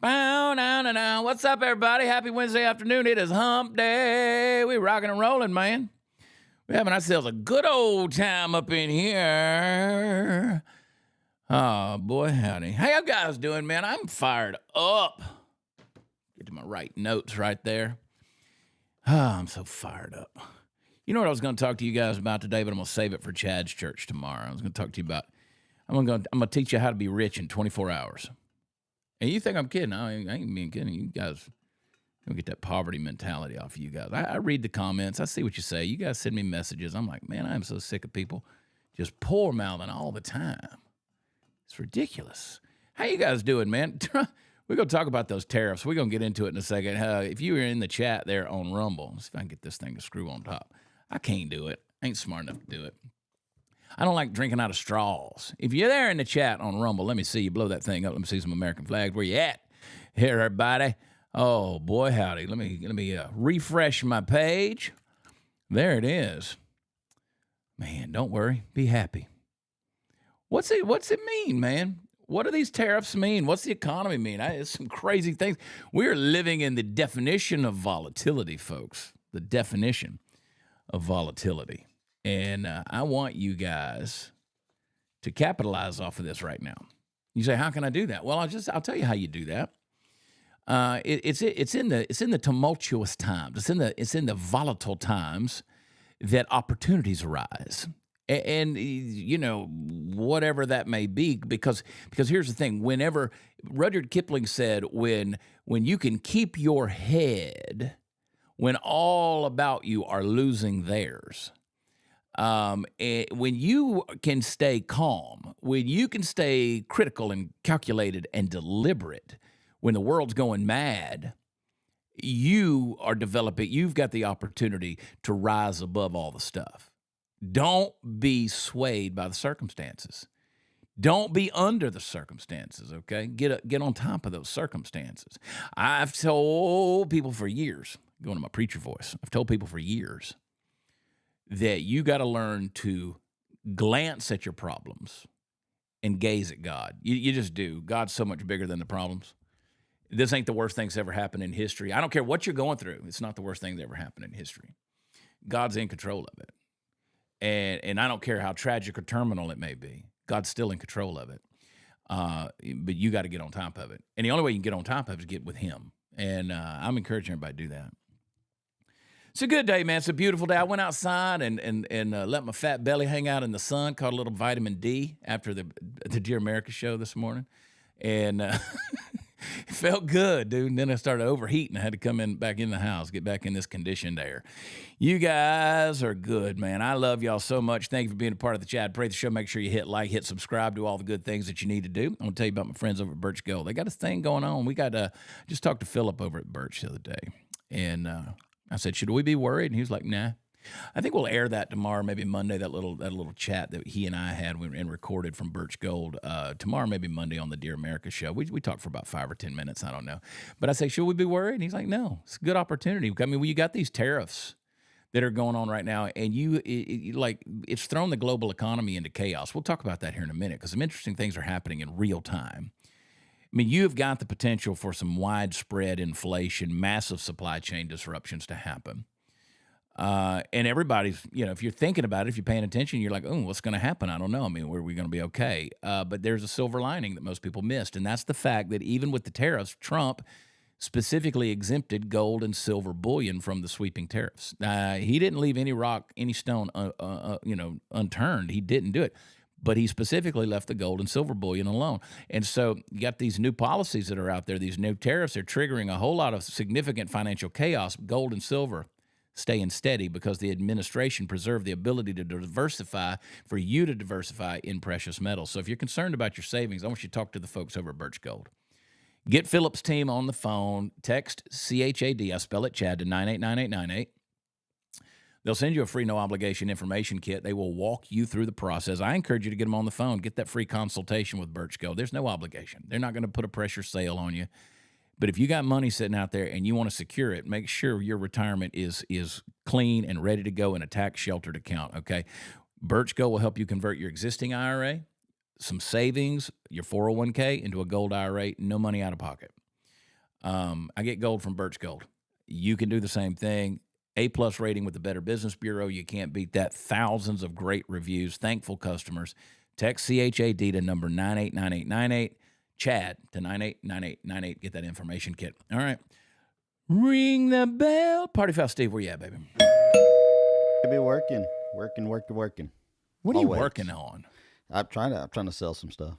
Bow, now, now, now. What's up, everybody? Happy Wednesday afternoon. It is hump day. We rocking and rolling, man. We're having ourselves a good old time up in here. Oh, boy, howdy. How you guys doing, man? I'm fired up. Get to my right notes right there. Oh, I'm so fired up. You know what I was going to talk to you guys about today, but I'm going to save it for Chad's church tomorrow. I was going to talk to you about, I'm going to teach you how to be rich in 24 hours. And you think I'm kidding. I ain't being kidding. You guys don't get that poverty mentality off of you guys. I read the comments. I see what you say. You guys send me messages. I'm like, man, I am so sick of people just poor mouthing all the time. It's ridiculous. How you guys doing, man? We're going to talk about those tariffs. We're going to get into it in a second. If you were in the chat there on Rumble, let's see if I can get this thing to screw on top. I can't do it. I ain't smart enough to do it. I don't like drinking out of straws. If you're there in the chat on Rumble, let me see you blow that thing up. Let me see some American flags. Where you at? Here, everybody. Oh, boy, howdy. Let me refresh my page. There it is. Man, don't worry. Be happy. What's it mean, man? What do these tariffs mean? What's the economy mean? It's some crazy things. We're living in the definition of volatility, folks. The definition of volatility. And I want you guys to capitalize off of this right now. You say, how can I do that? Well, I'll tell you how you do that. It's in the tumultuous times. It's in the volatile times that opportunities arise. And you know, whatever that may be, because here's the thing. Whenever Rudyard Kipling said, when you can keep your head when all about you are losing theirs. When you can stay calm, when you can stay critical and calculated and deliberate, when the world's going mad, you are developing, you've got the opportunity to rise above all the stuff. Don't be swayed by the circumstances. Don't be under the circumstances, okay? Get on top of those circumstances. I've told people for years, going to my preacher voice, I've told people for years that you got to learn to glance at your problems and gaze at God. You just do. God's so much bigger than the problems. This ain't the worst thing that's ever happened in history. I don't care what you're going through. It's not the worst thing that ever happened in history. God's in control of it. And I don't care how tragic or terminal it may be. God's still in control of it. But you got to get on top of it. And the only way you can get on top of it is get with him. And I'm encouraging everybody to do that. It's a good day, man. It's a beautiful day. I went outside and let my fat belly hang out in the sun, caught a little vitamin D after the Dear America show this morning. And it felt good, dude. And then I started overheating. I had to come back in the house, get back in this conditioned air. You guys are good, man. I love y'all so much. Thank you for being a part of the chat. Pray the show. Make sure you hit like, hit subscribe, do all the good things that you need to do. I'm going to tell you about my friends over at Birch Gold. They got a thing going on. We got just talked to Philip over at Birch the other day. And I said, should we be worried? And he was like, nah. I think we'll air that tomorrow, maybe Monday, that little chat that he and I had and recorded from Birch Gold. Tomorrow, maybe Monday on the Dear America show. We talked for about 5 or 10 minutes. I don't know. But I say, should we be worried? And he's like, no, it's a good opportunity. I mean, you got these tariffs that are going on right now, and it's thrown the global economy into chaos. We'll talk about that here in a minute because some interesting things are happening in real time. I mean, you've got the potential for some widespread inflation, massive supply chain disruptions to happen. And everybody's, if you're thinking about it, if you're paying attention, you're like, oh, what's going to happen? I don't know. I mean, are we going to be okay? But there's a silver lining that most people missed, and that's the fact that even with the tariffs, Trump specifically exempted gold and silver bullion from the sweeping tariffs. He didn't leave any rock, any stone, unturned. He didn't do it. But he specifically left the gold and silver bullion alone. And so you got these new policies that are out there, these new tariffs are triggering a whole lot of significant financial chaos. Gold and silver staying steady because the administration preserved the ability to diversify, for you to diversify in precious metals. So if you're concerned about your savings, I want you to talk to the folks over at Birch Gold. Get Philip's team on the phone. Text CHAD, I spell it Chad, to 989898. They'll send you a free no-obligation information kit. They will walk you through the process. I encourage you to get them on the phone. Get that free consultation with Birch Gold. There's no obligation. They're not going to put a pressure sale on you. But if you got money sitting out there and you want to secure it, make sure your retirement is clean and ready to go in a tax-sheltered account, okay? Birch Gold will help you convert your existing IRA, some savings, your 401k, into a gold IRA, no money out of pocket. I get gold from Birch Gold. You can do the same thing. A+ rating with the Better Business Bureau. You can't beat that. Thousands of great reviews. Thankful customers. Text CHAD to number 989898. Chad to 989898. Get that information kit. All right. Ring the bell. Party Foul Steve, where you at, baby? I be working. What What are you working on? I'm trying to sell some stuff.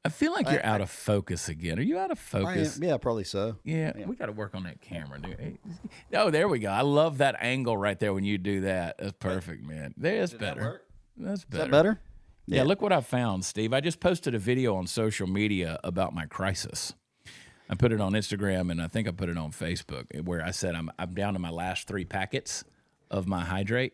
I feel like you're out of focus again. Are you out of focus? Yeah, probably so. Yeah, we got to work on that camera, dude. Oh, there we go. I love that angle right there when you do that. That's perfect, man. That's better. That's better. Is that better? Yeah, look what I found, Steve. I just posted a video on social media about my crisis. I put it on Instagram, and I think I put it on Facebook, where I said I'm down to my last 3 packets of my hydrate.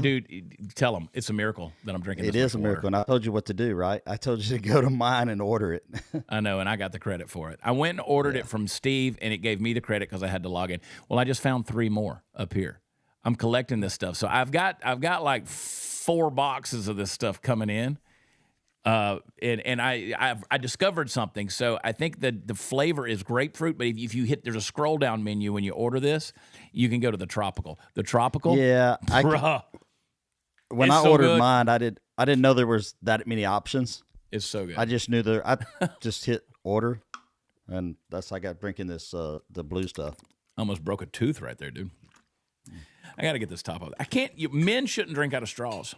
Dude, tell them it's a miracle that I'm drinking this much water. It is a miracle, and I told you what to do, right? I told you to go to mine and order it. I know, and I got the credit for it. I went and ordered it from Steve, and it gave me the credit because I had to log in. Well, I just found 3 more up here. I'm collecting this stuff, so I've got like 4 boxes of this stuff coming in. And I discovered something. So I think that the flavor is grapefruit, but if you hit, there's a scroll down menu when you order this, you can go to the tropical. The tropical, yeah. When I ordered mine, I didn't know there was that many options. It's so good. I just knew I just hit order, and I got drinking this the blue stuff. Almost broke a tooth right there, dude. I got to get this top off. Men shouldn't drink out of straws.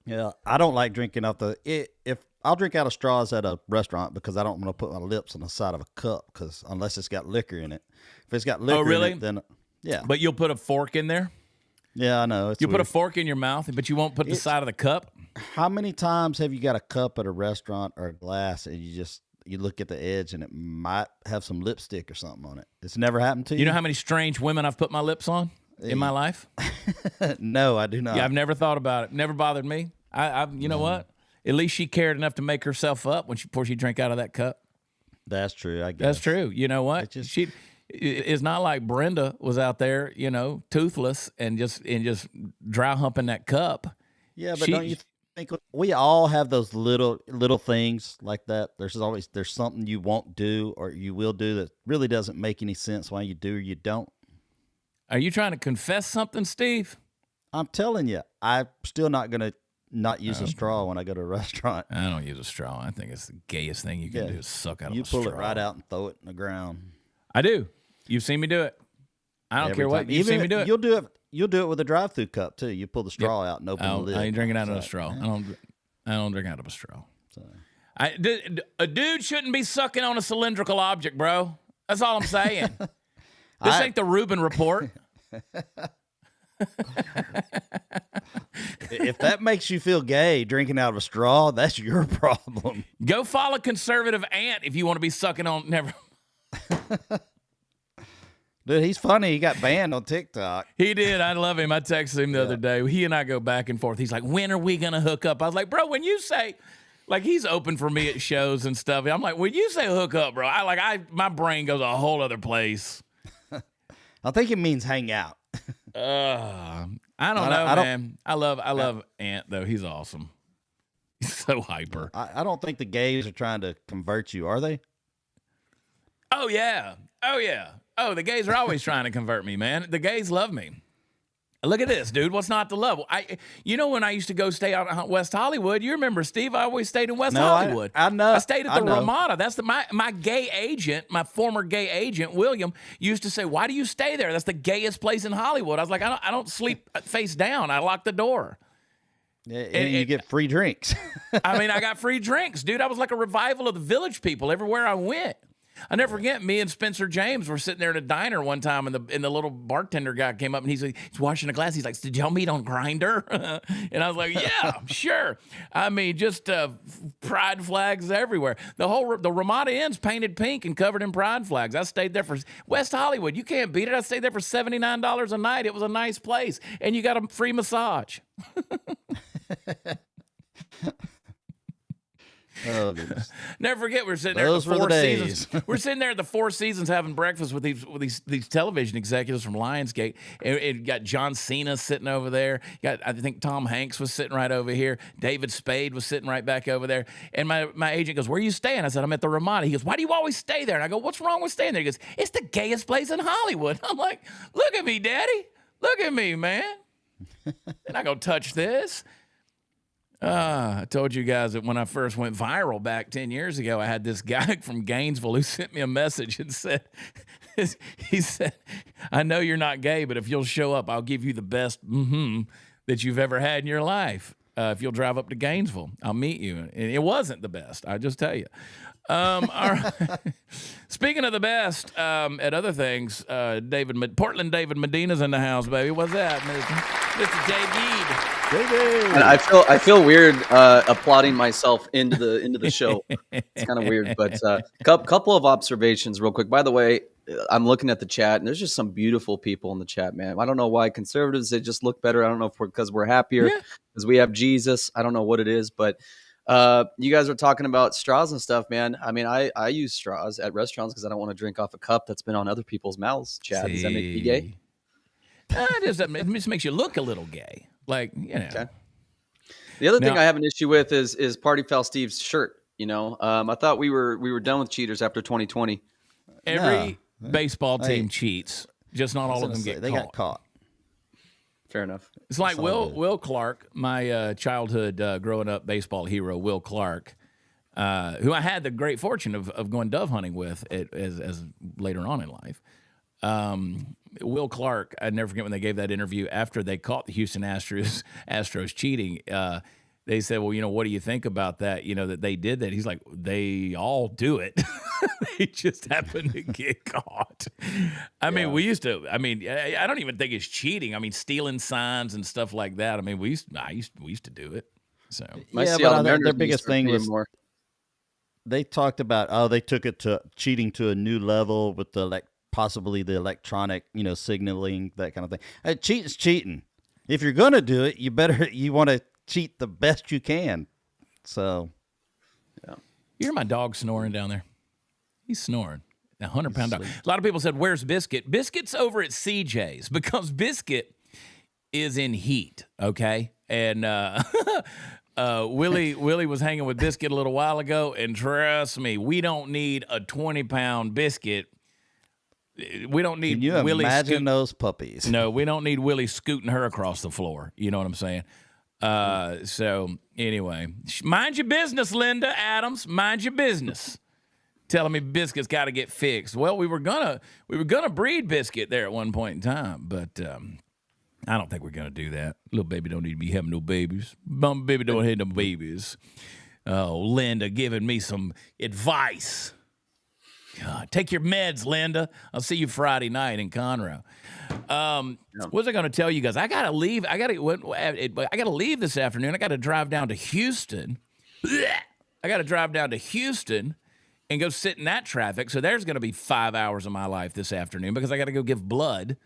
Yeah, I don't like drinking out if I'll drink out of straws at a restaurant because I don't want to put my lips on the side of a cup unless it's got liquor in it. If it's got liquor in it, then yeah. But you'll put a fork in there? Yeah, I know. You put a fork in your mouth, but you won't put the side of the cup? How many times have you got a cup at a restaurant or a glass and you look at the edge and it might have some lipstick or something on it? It's never happened to you? You know how many strange women I've put my lips on in my life? No, I do not. Yeah, I've never thought about it. Never bothered me. You know what? At least she cared enough to make herself up before she drank out of that cup. That's true. I guess that's true. You know what? It's not like Brenda was out there, toothless and just dry humping that cup. Yeah, but don't you think we all have those little things like that? There's something you won't do or you will do that really doesn't make any sense why you do or you don't. Are you trying to confess something, Steve? I'm telling you, I'm still not going to not use a straw when I go to a restaurant. I don't use a straw. I think it's the gayest thing you can do is suck out of a straw. You pull it right out and throw it in the ground. I do. You've seen me do it. I don't care what. You've seen me do it. You'll do it with a drive-through cup too. You pull the straw out and open the lid. I ain't drinking out of a straw. I don't drink out of a straw. A dude shouldn't be sucking on a cylindrical object, bro. That's all I'm saying. This ain't the Rubin Report. If that makes you feel gay, drinking out of a straw, that's your problem. Go follow conservative Ant if you want to be sucking on. Never. Dude, he's funny. He got banned on TikTok. He did. I love him. I texted him the other day. He and I go back and forth. He's like, when are we going to hook up? I was like, bro, when you say, like, he's open for me at shows and stuff. I'm like, when you say hook up, bro, my brain goes a whole other place. I think it means hang out. I don't know, man. I love Ant, though. He's awesome. He's so hyper. I don't think the gays are trying to convert you, are they? Oh, yeah. Oh, the gays are always trying to convert me, man. The gays love me. Look at this, dude. What's not to love? When I used to go stay out in West Hollywood, you remember, Steve? I always stayed in West Hollywood. I know. I stayed at the Ramada. That's my gay agent, my former gay agent, William, used to say, why do you stay there? That's the gayest place in Hollywood. I was like, I don't sleep face down. I lock the door. Yeah, and you get free drinks. I got free drinks, dude. I was like a revival of the Village People everywhere I went. I never forget, me and Spencer James were sitting there at a diner one time, and the little bartender guy came up, and he's washing a glass. He's like, did y'all meet on Grindr? And I was like, yeah, sure. Just pride flags everywhere. The Ramada Inn's painted pink and covered in pride flags. I stayed there for West Hollywood. You can't beat it. I stayed there for $79 a night. It was a nice place, and you got a free massage. Oh, goodness. Never forget, we're sitting there Those at the were the Four days. Seasons. We're sitting there at the Four Seasons having breakfast with these television executives from Lionsgate. And got John Cena sitting over there. I think Tom Hanks was sitting right over here. David Spade was sitting right back over there. And my agent goes, "Where are you staying?" I said, "I'm at the Ramada." He goes, "Why do you always stay there?" And I go, "What's wrong with staying there?" He goes, "It's the gayest place in Hollywood." I'm like, "Look at me, Daddy. Look at me, man. And I go, touch this." I told you guys that when I first went viral back 10 years ago, I had this guy from Gainesville who sent me a message and said, he said, "I know you're not gay, but if you'll show up, I'll give you the best that you've ever had in your life. If you'll drive up to Gainesville, I'll meet you." And it wasn't the best, I just tell you. All right. Speaking of the best, at other things, Portland David Medina's in the house, baby. What's that, Mr. David? And I feel weird applauding myself into the show. It's kind of weird, but couple of observations real quick. By the way, I'm looking at the chat, and there's just some beautiful people in the chat, man. I don't know why conservatives, they just look better. I don't know if because we're happier, because we have Jesus. I don't know what it is, but you guys are talking about straws and stuff, man. I mean, I use straws at restaurants because I don't want to drink off a cup that's been on other people's mouths. Chad, does that make me gay? It just makes you look a little gay. Like, you know. Okay. The other thing I have an issue with is Party Foul Steve's shirt. You know, I thought we were done with cheaters after 2020. Every baseball team cheats, just not all of them get caught. They got caught. Fair enough. It's like Will Clark, my childhood growing up baseball hero, Will Clark, who I had the great fortune of going dove hunting with as later on in life. Will Clark, I never forget when they gave that interview after they caught the Houston Astros cheating. They said, "Well, you know, what do you think about that? You know, that they did that?" He's like, "They all do it. They just happen to get caught." I mean, we used to. I mean, I don't even think it's cheating. I mean, stealing signs and stuff like that. I mean, we used to do it. So yeah, but their biggest thing was they talked about they took it to cheating to a new level with the possibly the electronic, signaling, that kind of thing. Cheating's cheating. If you're gonna do it, you want to cheat the best you can. So, yeah. You hear my dog snoring down there? He's snoring. A 100-pound dog. A lot of people said, "Where's Biscuit?" Biscuit's over at CJ's because Biscuit is in heat. Okay, and Willie was hanging with Biscuit a little while ago, and trust me, we don't need a 20-pound Biscuit. We don't need. Can you Willie imagine those puppies? No, we don't need Willie scooting her across the floor. You know what I'm saying? So anyway, mind your business, Linda Adams. Mind your business. Telling me Biscuit's got to get fixed. Well, we were gonna breed Biscuit there at one point in time, but I don't think we're gonna do that. Little baby don't need to be having no babies. Mama baby don't have no babies. Oh, Linda giving me some advice. God, take your meds, Linda. I'll see you Friday night in Conroe. What was I going to tell you guys? I got to leave. I got to leave this afternoon. I got to drive down to Houston. I got to drive down to Houston and go sit in that traffic. So there's going to be 5 hours of my life this afternoon because I got to go give blood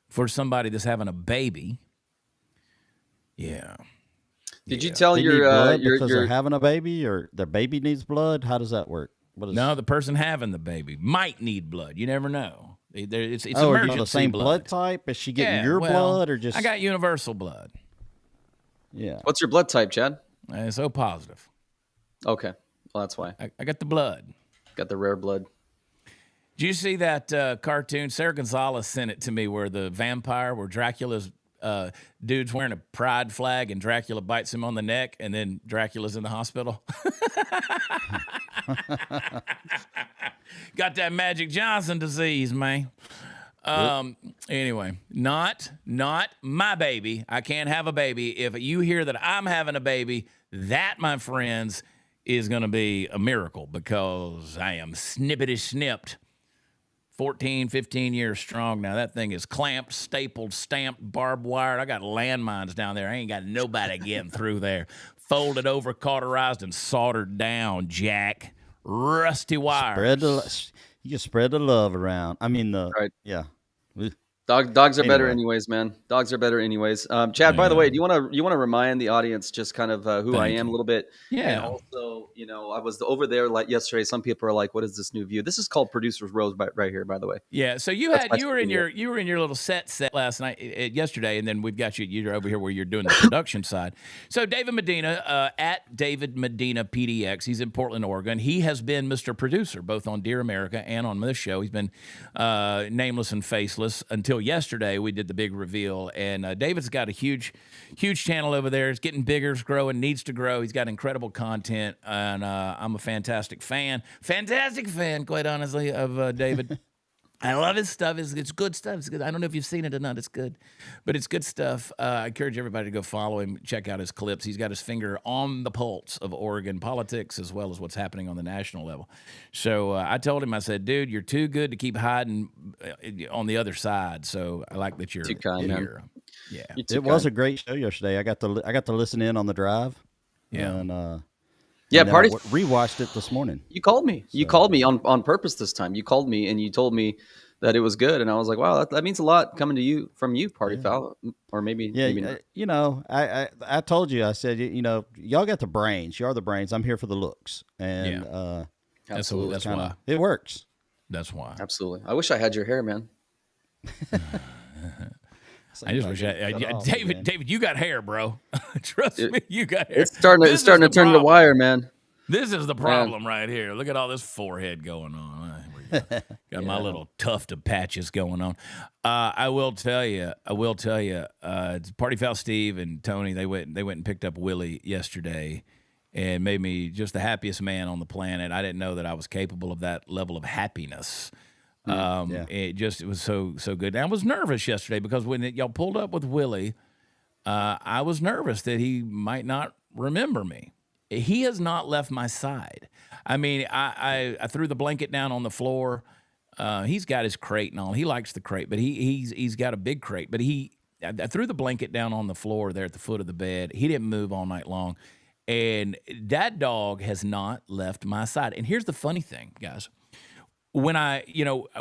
for somebody that's having a baby. Yeah. Did you tell because they're having a baby or their baby needs blood? How does that work? No, the person having the baby might need blood. You never know. It's emergency are you the same blood type? Is she getting your blood or just? I got universal blood. Yeah. What's your blood type, Chad? It's O positive. Okay. Well, that's why. I got the blood. Got the rare blood. Did you see that cartoon? Sarah Gonzalez sent it to me where the vampire, where Dracula's dude's wearing a pride flag and Dracula bites him on the neck and then Dracula's in the hospital. Got that Magic Johnson disease, man. Anyway, not my baby. I can't have a baby. If you hear that I'm having a baby, that, my friends, is going to be a miracle because I am snippety snipped. 14, 15 years strong now. That thing is clamped, stapled, stamped, barbed wired. I got landmines down there. I ain't got nobody getting through there. Folded over, cauterized, and soldered down, Jack. Rusty wires. You just spread the love around. I mean, right. Yeah. Dogs are better anyways, man. Dogs are better anyways. Chad, by the way, do you want to remind the audience just kind of who I am a little bit? Yeah. And also, I was over there like yesterday. Some people are like, "What is this new view?" This is called Producer's Rose right here, by the way. Yeah. So you were in your little set last night, yesterday, and then we've got you're over here where you're doing the production side. So David Medina, at David Medina PDX, he's in Portland, Oregon. He has been Mr. Producer both on Dear America and on this show. He's been nameless and faceless until yesterday. We did the big reveal, and David's got a huge channel over there. It's getting bigger, it's growing, needs to grow. He's got incredible content, and I'm a fantastic fan, quite honestly, of David. I love his stuff. It's good stuff. It's good. I don't know if you've seen it or not. It's good, but it's good stuff. I encourage everybody to go follow him, check out his clips. He's got his finger on the pulse of Oregon politics as well as what's happening on the national level. So I told him, I said, dude, you're too good to keep hiding on the other side. So I like that you're too kind, here. man. Yeah, it was a great show yesterday. I got to listen in on the drive. Yeah. And, yeah, and party. Rewatched it this morning. You called me. You called me on purpose this time. You called me and you told me that it was good, and I was like, "Wow, that means a lot coming to you from you, Party Foul, or maybe not." I told you. I said, y'all got the brains. You are the brains. I'm here for the looks, and absolutely, that's why it works. That's why. Absolutely. I wish I had your hair, man. I just wish David, you got hair, bro. Trust me, you got hair. It's starting to turn to wire, man. This is the problem right here. Look at all this forehead going on. Got my little tuft of patches going on. I will tell you, Party Foul Steve and Tony, they went and picked up Willie yesterday and made me just the happiest man on the planet. I didn't know that I was capable of that level of happiness. It was so good. And I was nervous yesterday because when y'all pulled up with Willie, I was nervous that he might not remember me. He has not left my side. I mean, I threw the blanket down on the floor. He's got his crate and all. He likes the crate, but he's got a big crate. But I threw the blanket down on the floor there at the foot of the bed. He didn't move all night long. And that dog has not left my side. And here's the funny thing, guys. When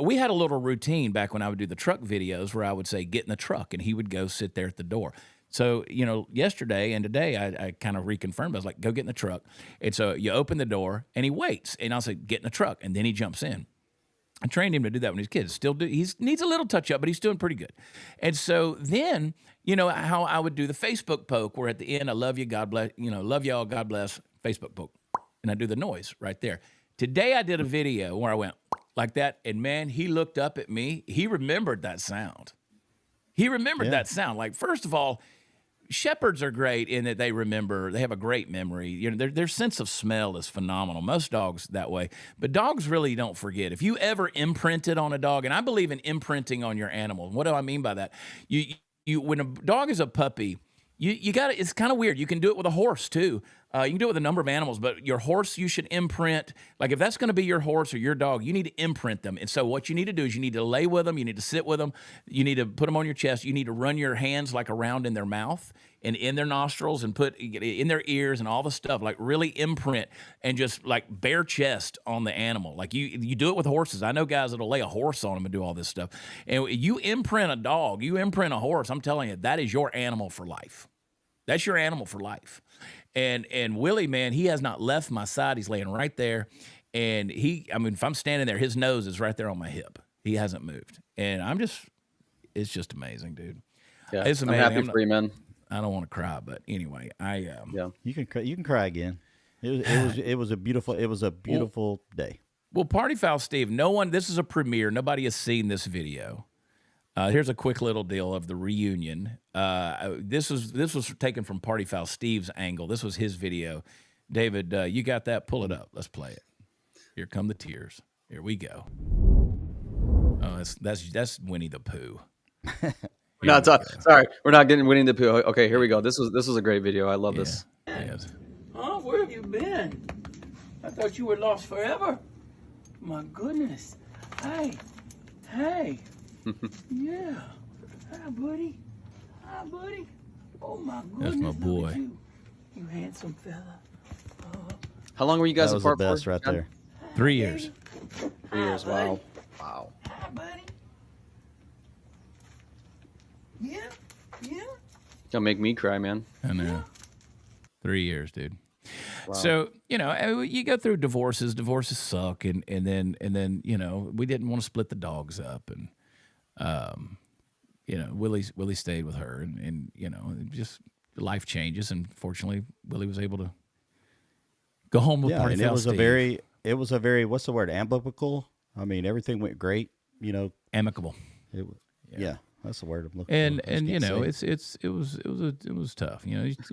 we had a little routine back when I would do the truck videos where I would say, get in the truck, and he would go sit there at the door. So, yesterday and today, I kind of reconfirmed. I was like, go get in the truck. And so you open the door, and he waits. And I'll say, get in the truck. And then he jumps in. I trained him to do that when he was a kid. He needs a little touch-up, but he's doing pretty good. And so then, how I would do the Facebook poke, where at the end, I love you, God bless, love y'all, God bless, Facebook poke. And I do the noise right there. Today, I did a video where I went like that, and man, he looked up at me. He remembered that sound. That sound. Like, first of all, shepherds are great in that they have a great memory. Their sense of smell is phenomenal. Most dogs that way, but dogs really don't forget. If you ever imprinted on a dog, and I believe in imprinting on your animal. What do I mean by that? You when a dog is a puppy, you got to. It's kind of weird. You can do it with a horse too. You can do it with a number of animals, but your horse, you should imprint. Like if that's going to be your horse or your dog, you need to imprint them. And so what you need to do is you need to lay with them. You need to sit with them. You need to put them on your chest. You need to run your hands like around in their mouth and in their nostrils and put in their ears and all the stuff, like really imprint and just like bare chest on the animal. Like you do it with horses. I know guys that'll lay a horse on them and do all this stuff. And you imprint a dog, you imprint a horse, I'm telling you, that is your animal for life. That's your animal for life. And Willie, man, he has not left my side. He's laying right there. And if I'm standing there, his nose is right there on my hip. He hasn't moved. And it's just amazing, dude. Yeah, it's amazing. I'm happy for you, man. I don't want to cry, but anyway, You can cry again. It was a beautiful day. Well, Party Foul Steve, this is a premiere. Nobody has seen this video. Here's a quick little deal of the reunion. This was taken from Party Foul Steve's angle. This was his video. David, you got that? Pull it up. Let's play it. Here come the tears. Here we go. Oh, that's Winnie the Pooh. No, sorry, we're not getting Winnie the Pooh. Okay, here we go. This was a great video. I love this. Yes. Huh? Where have you been? I thought you were lost forever. My goodness. Hey. Yeah. Hi, buddy. Oh, my goodness. That's my boy. You handsome fella. How long were you guys that was apart the best for? right there. 3 years. 3 years. Wow. Hi, buddy. Gonna make me cry, man. I know. 3 years, dude. Wow. So, you go through divorces. Divorces suck. And then, we didn't want to split the dogs up. And, Willie stayed with her. And just life changes. And fortunately, Willie was able to go home with Party and Foul it was Steve. it was a very, what's the word, amicable? I mean, everything went great, Amicable. Yeah, that's the word I'm looking And for. I just can't say. it was tough.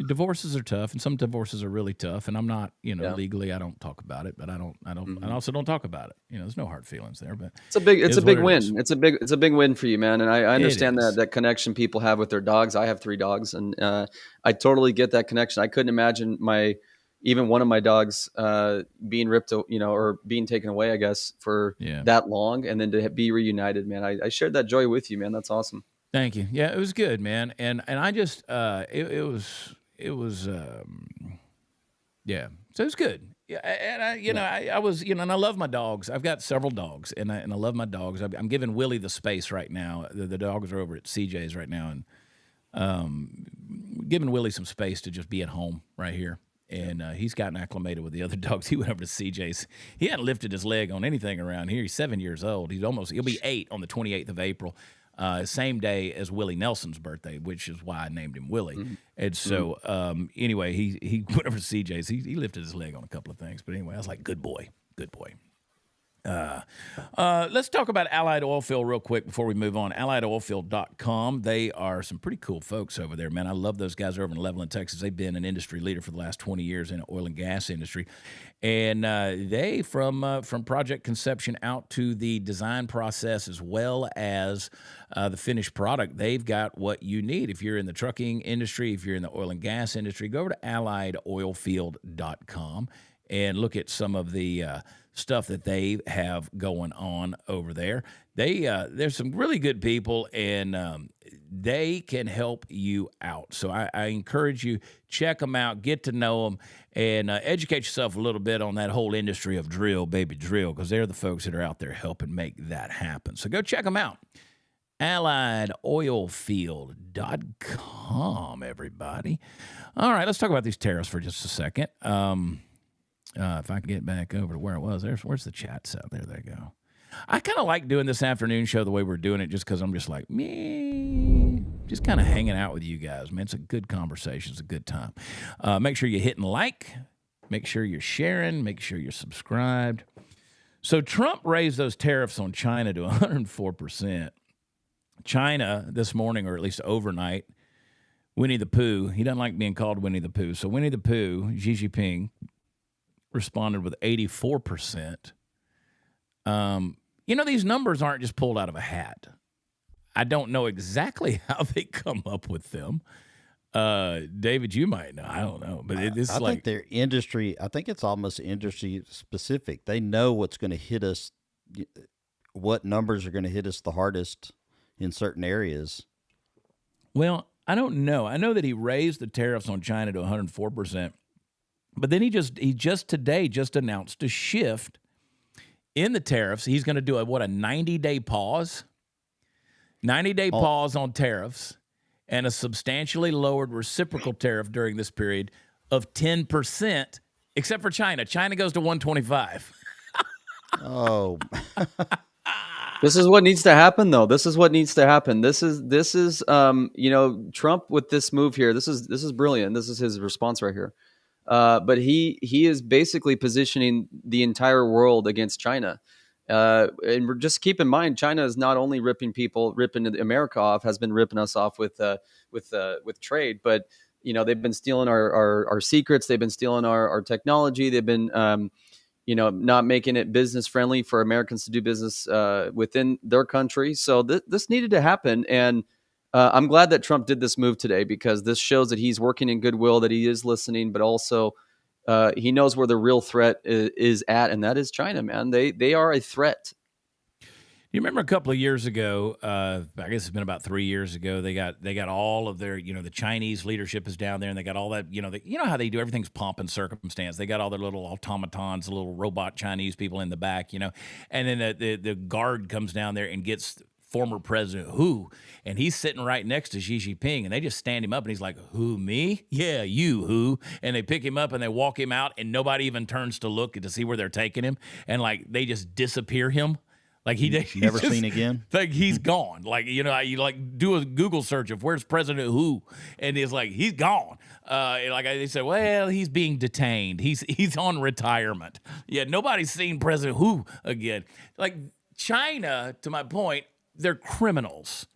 Divorces are tough, and some divorces are really tough. And I'm not, legally, I don't talk about it, but I also don't talk about it. There's no hard feelings there. But it's a big win. is. It's a big win for you, man. And I understand is. that connection people have with their dogs. I have 3 dogs, and I totally get that connection. I couldn't imagine even one of my dogs being ripped, or being taken away, I guess, for that long, and then to be reunited, man. I shared that joy with you, man. That's awesome. Thank you. Yeah, it was good, man. And I just it was yeah. So it was good. Yeah, and I was, and I love my dogs. I've got several dogs, and I love my dogs. I'm giving Willie the space right now. The dogs are over at CJ's right now, and giving Willie some space to just be at home right here. And he's gotten acclimated with the other dogs. He went over to CJ's. He hadn't lifted his leg on anything around here. He's 7 years old. He'll be 8 on the 28th of April, same day as Willie Nelson's birthday, which is why I named him Willie. Mm-hmm. And so, anyway, he went over to CJ's. He lifted his leg on a couple of things. But anyway, I was like, good boy. Let's talk about Allied Oilfield real quick before we move on. AlliedOilfield.com. They are some pretty cool folks over there, man. I love those guys over in Leveland, Texas. They've been an industry leader for the last 20 years in the oil and gas industry. And they, from project conception out to the design process as well as the finished product, they've got what you need. If you're in the trucking industry, if you're in the oil and gas industry, go over to AlliedOilfield.com and look at some of the stuff that they have going on over there. There's some really good people, and they can help you out. So I encourage you, check them out, get to know them, and educate yourself a little bit on that whole industry of drill, baby, drill, because they're the folks that are out there helping make that happen. So go check them out. AlliedOilfield.com, everybody. All right, let's talk about these tariffs for just a second. If I can get back over to where it was, where's the chat set? There they go. I kind of like doing this afternoon show the way we're doing it, just because I'm just like, just kind of hanging out with you guys, man. It's a good conversation. It's a good time. Make sure you're hitting like. Make sure you're sharing. Make sure you're subscribed. So Trump raised those tariffs on China to 104%. China this morning, or at least overnight, Winnie the Pooh, he doesn't like being called Winnie the Pooh. So Winnie the Pooh, Xi Jinping, responded with 84%. These numbers aren't just pulled out of a hat. I don't know exactly how they come up with them. David, you might know. I don't know. But I think they're industry. I think it's almost industry specific. They know what's going to hit us, what numbers are going to hit us the hardest in certain areas. Well, I don't know. I know that he raised the tariffs on China to 104%. But then he just today announced a shift in the tariffs. He's going to do a 90-day pause. 90-day pause on tariffs, and a substantially lowered reciprocal tariff during this period of 10%, except for China. China goes to 125. Oh. This is what needs to happen, though. This is what needs to happen. This is Trump with this move here. This is brilliant. This is his response right here. But he is basically positioning the entire world against China. And just keep in mind, China is not only ripping America off, has been ripping us off with trade, but they've been stealing our secrets. They've been stealing our technology. They've been not making it business friendly for Americans to do business within their country. So this needed to happen, and I'm glad that Trump did this move today, because this shows that he's working in goodwill, that he is listening, but also he knows where the real threat is at, and that is China, man. They are a threat. You remember a couple of years ago, I guess it's been about 3 years ago, they got all of their, the Chinese leadership is down there, and they got all that, how they do everything's pomp and circumstance. They got all their little automatons, little robot Chinese people in the back, and then the guard comes down there and gets former president who, and he's sitting right next to Xi Jinping, and they just stand him up, and he's like, who, me? Yeah, you, who? And they pick him up, and they walk him out, and nobody even turns to look to see where they're taking him, and like they just disappear him. Like he's never just, seen again. Like he's gone. Like, you know, you like do a Google search of where's President Who, and it's like he's gone. And like they said, well, he's being detained. He's on retirement. Yeah, nobody's seen President Who again. Like China, to my point, they're criminals.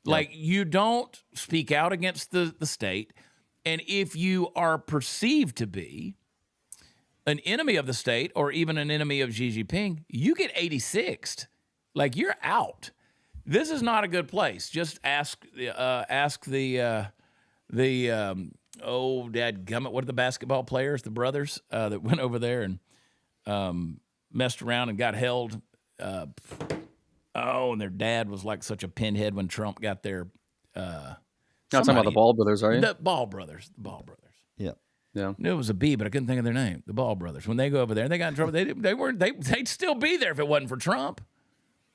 Like you don't speak out against the state, and if you are perceived to be an enemy of the state or even an enemy of Xi Jinping, you get 86th. Like you're out. This is not a good place. Just ask the dadgummit, what are the basketball players, the brothers that went over there and messed around and got held. And their dad was like such a pinhead when Trump got there. Not talking about the Ball brothers, are you? The Ball brothers. Yeah. Yeah. Knew it was a B, but I couldn't think of their name. The Ball brothers. When they go over there, they got in trouble. They'd still be there if it wasn't for Trump.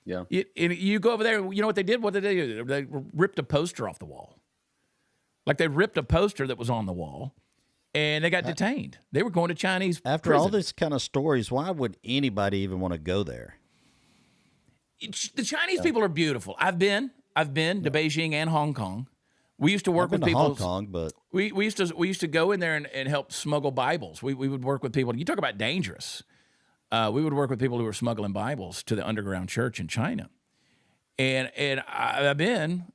Yeah. You go over there. You know what they did? What did they do? They ripped a poster off the wall. Like they ripped a poster that was on the wall, and they got detained. They were going to Chinese After prison. all this kind of stories, why would anybody even want to go there? The Chinese people are beautiful. I've been to Beijing and Hong Kong. We used to work with people. Hong Kong, but we used to go in there and help smuggle Bibles. We would work with people. You talk about dangerous. We would work with people who were smuggling Bibles to the underground church in China. And I've been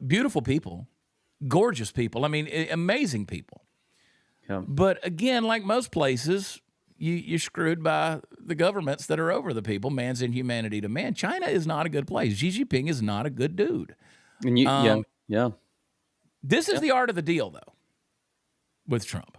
beautiful people, gorgeous people. I mean, amazing people. Yeah. But again, like most places, you're screwed by the governments that are over the people. Man's inhumanity to man. China is not a good place. Xi Jinping is not a good dude. And yeah. This is the art of the deal, though, with Trump.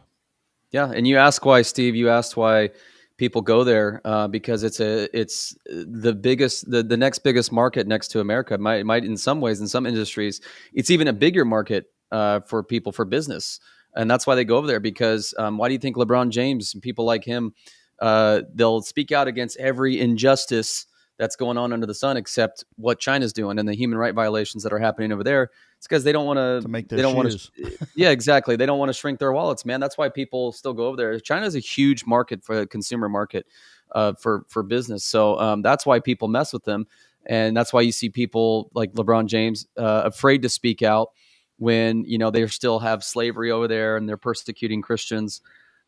Yeah, and you ask why, Steve. You asked why people go there because it's the biggest, the next biggest market next to America. Might in some ways, in some industries, it's even a bigger market for people for business, and that's why they go over there. Because why do you think LeBron James and people like him they'll speak out against every injustice that's going on under the sun, except what China's doing and the human right violations that are happening over there? It's because they don't want to make their shoes. Yeah, exactly. They don't want to shrink their wallets, man. That's why people still go over there. China is a huge market for the consumer market for business. So that's why people mess with them. And that's why you see people like LeBron James afraid to speak out when, you know, they still have slavery over there and they're persecuting Christians.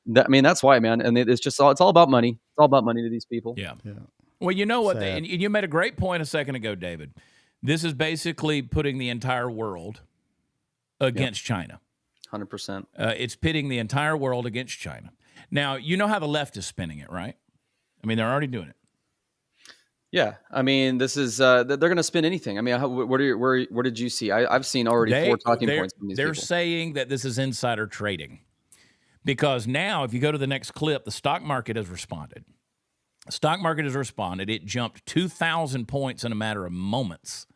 That's why, man. And it's all about money. It's all about money to these people. Yeah. Well, you know what? And you made a great point a second ago, David. This is basically putting the entire world against China. 100%. It's pitting the entire world against China. Now, you know how the left is spinning it, right? I mean, they're already doing it. Yeah, I mean, this is they're going to spin anything. I mean, where did you see? I've seen already 4 talking points from these people. They're saying that this is insider trading because now, if you go to the next clip, the stock market has responded. The stock market has responded. It jumped 2,000 points in a matter of moments.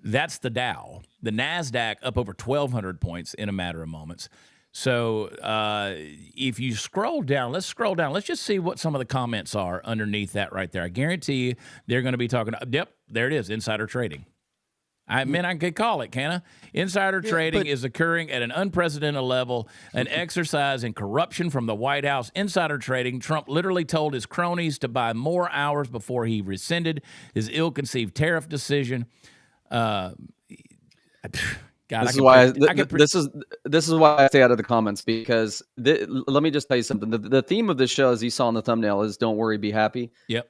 That's the Dow. The NASDAQ up over 1,200 points in a matter of moments. So if you scroll down, let's scroll down. Let's just see what some of the comments are underneath that right there. I guarantee you they're going to be talking. Yep, there it is, insider trading. I could call it, can I? Insider trading is occurring at an unprecedented level, an exercise in corruption from the White House. Insider trading, Trump literally told his cronies to buy more hours before he rescinded his ill-conceived tariff decision. God, this is why I stay out of the comments because let me just tell you something. The theme of this show, as you saw in the thumbnail, is "Don't worry, be happy." Yep.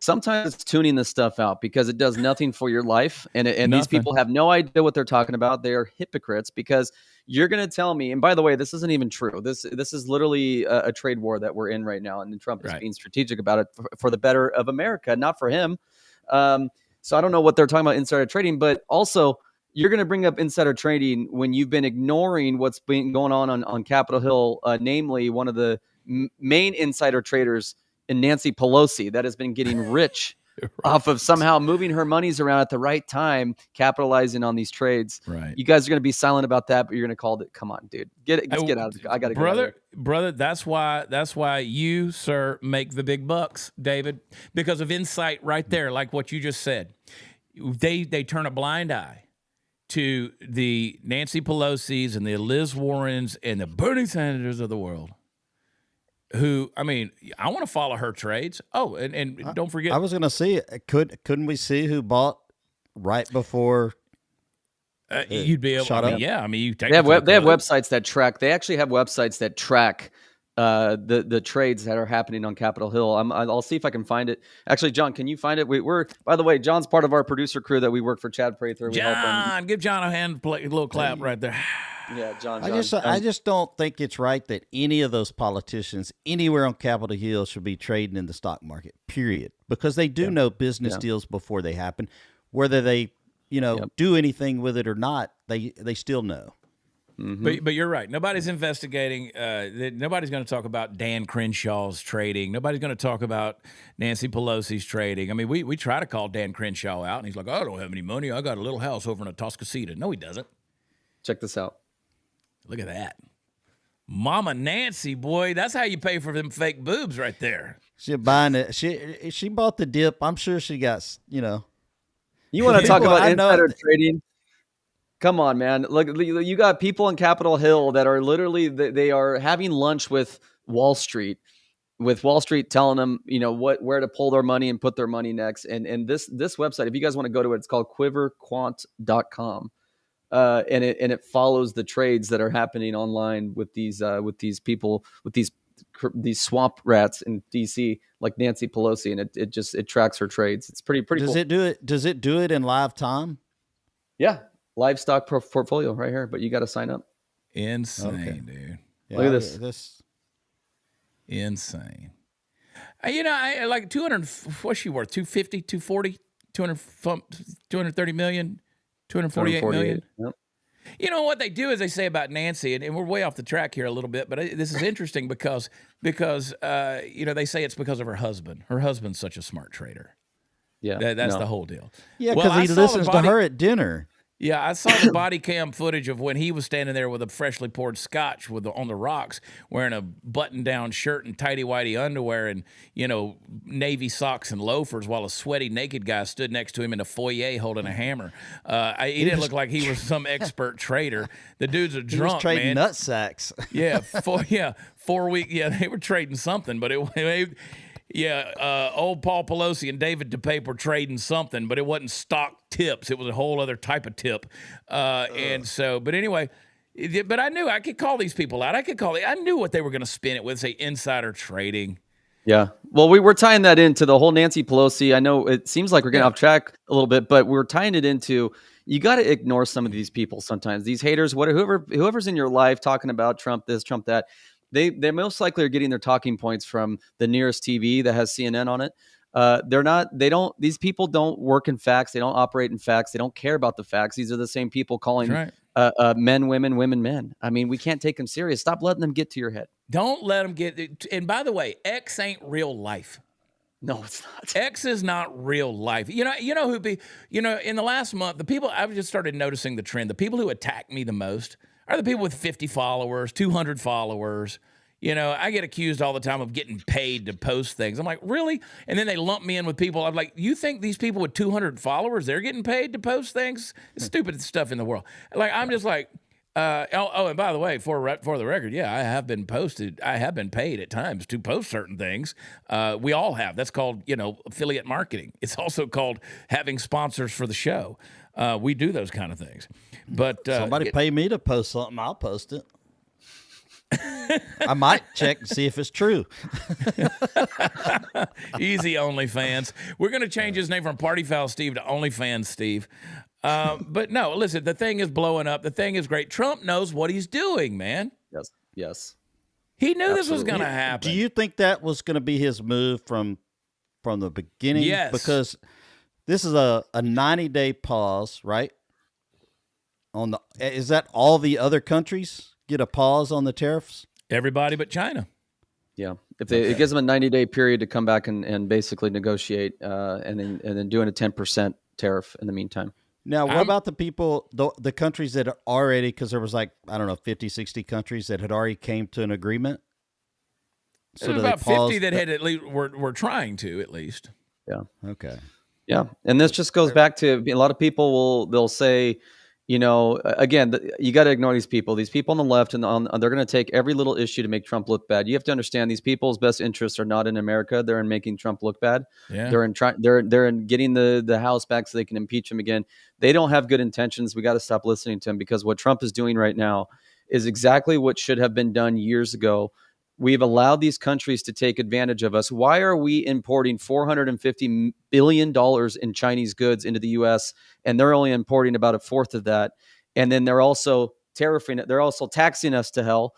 Sometimes it's tuning this stuff out because it does nothing for your life, and these people have no idea what they're talking about. They are hypocrites because you're going to tell me. And by the way, this isn't even true. This is literally a trade war that we're in right now, and Trump is being strategic about it for the better of America, not for him. So I don't know what they're talking about insider trading, but also you're going to bring up insider trading when you've been ignoring what's been going on Capitol Hill, namely one of the main insider traders in Nancy Pelosi that has been getting rich off of somehow moving her monies around at the right time, capitalizing on these trades. Right. You guys are going to be silent about that, but you're going to call it. Come on, dude, get out of it. I got to go. Brother, that's why you, sir, make the big bucks, David, because of insight right there, like what you just said. they turn a blind eye to the Nancy Pelosi's and the Liz Warrens and the Bernie Sanders of the world. Who, I mean, I want to follow her trades. Oh, and don't forget. I was going to see, couldn't we see who bought right before you'd be able shot to, up? yeah. I mean, you take they have websites that track. They actually have websites that track the trades that are happening on Capitol Hill. I'll see if I can find it. Actually, John, can you find it? We're by the way, John's part of our producer crew that we work for. Chad Prather. John, give John a hand, a little clap right there. Yeah, John. I just don't think it's right that any of those politicians anywhere on Capitol Hill should be trading in the stock market, period. Because they do know business deals before they happen. Whether they, do anything with it or not, they still know. Mm-hmm. But you're right. Nobody's investigating. Nobody's going to talk about Dan Crenshaw's trading. Nobody's going to talk about Nancy Pelosi's trading. I mean, we try to call Dan Crenshaw out, and he's like, I don't have any money. I got a little house over in Atascocita. No, he doesn't. Check this out. Look at that. Mama Nancy, boy, that's how you pay for them fake boobs right there. She's buying it. She bought the dip. I'm sure she got, You want to talk about insider trading? Come on, man. Look, you got people in Capitol Hill that are literally, they are having lunch with Wall Street telling them, where to pull their money and put their money next. And this website, if you guys want to go to it, it's called quiverquant.com. And it follows the trades that are happening online with these people, with these swamp rats in DC, like Nancy Pelosi, and it tracks her trades. It's pretty Does cool. Does it do it in live time? Yeah, livestock portfolio right here, but you got to sign up. Insane, dude. Yeah, Look at this. Insane. I like 200. What's she worth? 250, 240, 230 million. 248 million. Yep. You know what they do is they say about Nancy, and we're way off the track here a little bit, but this is interesting because they say it's because of her husband. Her husband's such a smart trader. Yeah, that's the whole deal. Yeah, because he listens to her at dinner. Yeah, I saw the body cam footage of when he was standing there with a freshly poured scotch on the rocks, wearing a button-down shirt and tighty-whitey underwear and, navy socks and loafers, while a sweaty naked guy stood next to him in a foyer holding a hammer. He didn't look like he was some expert trader. The dude's a drunk, he was trading man. nut sacks. Yeah, 4 weeks. Yeah, they were trading something, but old Paul Pelosi and David DePape were trading something, but it wasn't stock tips. It was a whole other type of tip. But anyway, but I knew I could call these people out. I knew what they were going to spin it with, say insider trading. Yeah. Well, we were tying that into the whole Nancy Pelosi. I know it seems like we're getting off track a little bit, but we're tying it into, you got to ignore some of these people sometimes. These haters, whoever's in your life talking about Trump this, Trump that. They most likely are getting their talking points from the nearest TV that has CNN on it. These people don't work in facts. They don't operate in facts. They don't care about the facts. These are the same people calling men, women, women, men. I mean, we can't take them serious. Stop letting them get to your head. Don't let them get, and by the way, X ain't real life. No, it's not. X is not real life. In the last month, the people, I've just started noticing the trend. The people who attack me the most are the people with 50 followers, 200 followers. I get accused all the time of getting paid to post things. I'm like, really? And then they lump me in with people. I'm like, you think these people with 200 followers, they're getting paid to post things? It's stupid stuff in the world. Like, I'm just like, and by the way, for the record, yeah, I have been paid at times to post certain things. We all have. That's called, affiliate marketing. It's also called having sponsors for the show. We do those kind of things. But somebody pay me to post something, I'll post it. I might check and see if it's true. Easy, OnlyFans. We're going to change his name from Party Foul Steve to OnlyFans Steve. But no, listen, the thing is blowing up. The thing is great. Trump knows what he's doing, man. Yes. He knew this was going to happen. Do you think that was going to be his move from the beginning? Yes. Because this is a 90-day pause, right? Is that all the other countries get a pause on the tariffs? Everybody but China. Yeah. It gives them a 90-day period to come back and basically negotiate and then doing a 10% tariff in the meantime. Now, what about the people, the countries that are already, because there was 50, 60 countries that had already came to an agreement? So about 50 that had at least were trying to, at least. Yeah. Okay. Yeah, and this just goes back to a lot of people they'll say, again, you got to ignore these people. These people on the left they're going to take every little issue to make Trump look bad. You have to understand these people's best interests are not in America. They're in making Trump look bad. Yeah. They're in getting the House back so they can impeach him again. They don't have good intentions. We got to stop listening to him, because what Trump is doing right now is exactly what should have been done years ago. We've allowed these countries to take advantage of us. Why are we importing $450 billion in Chinese goods into the U.S., and they're only importing about a fourth of that? And then they're also they're also taxing us to hell.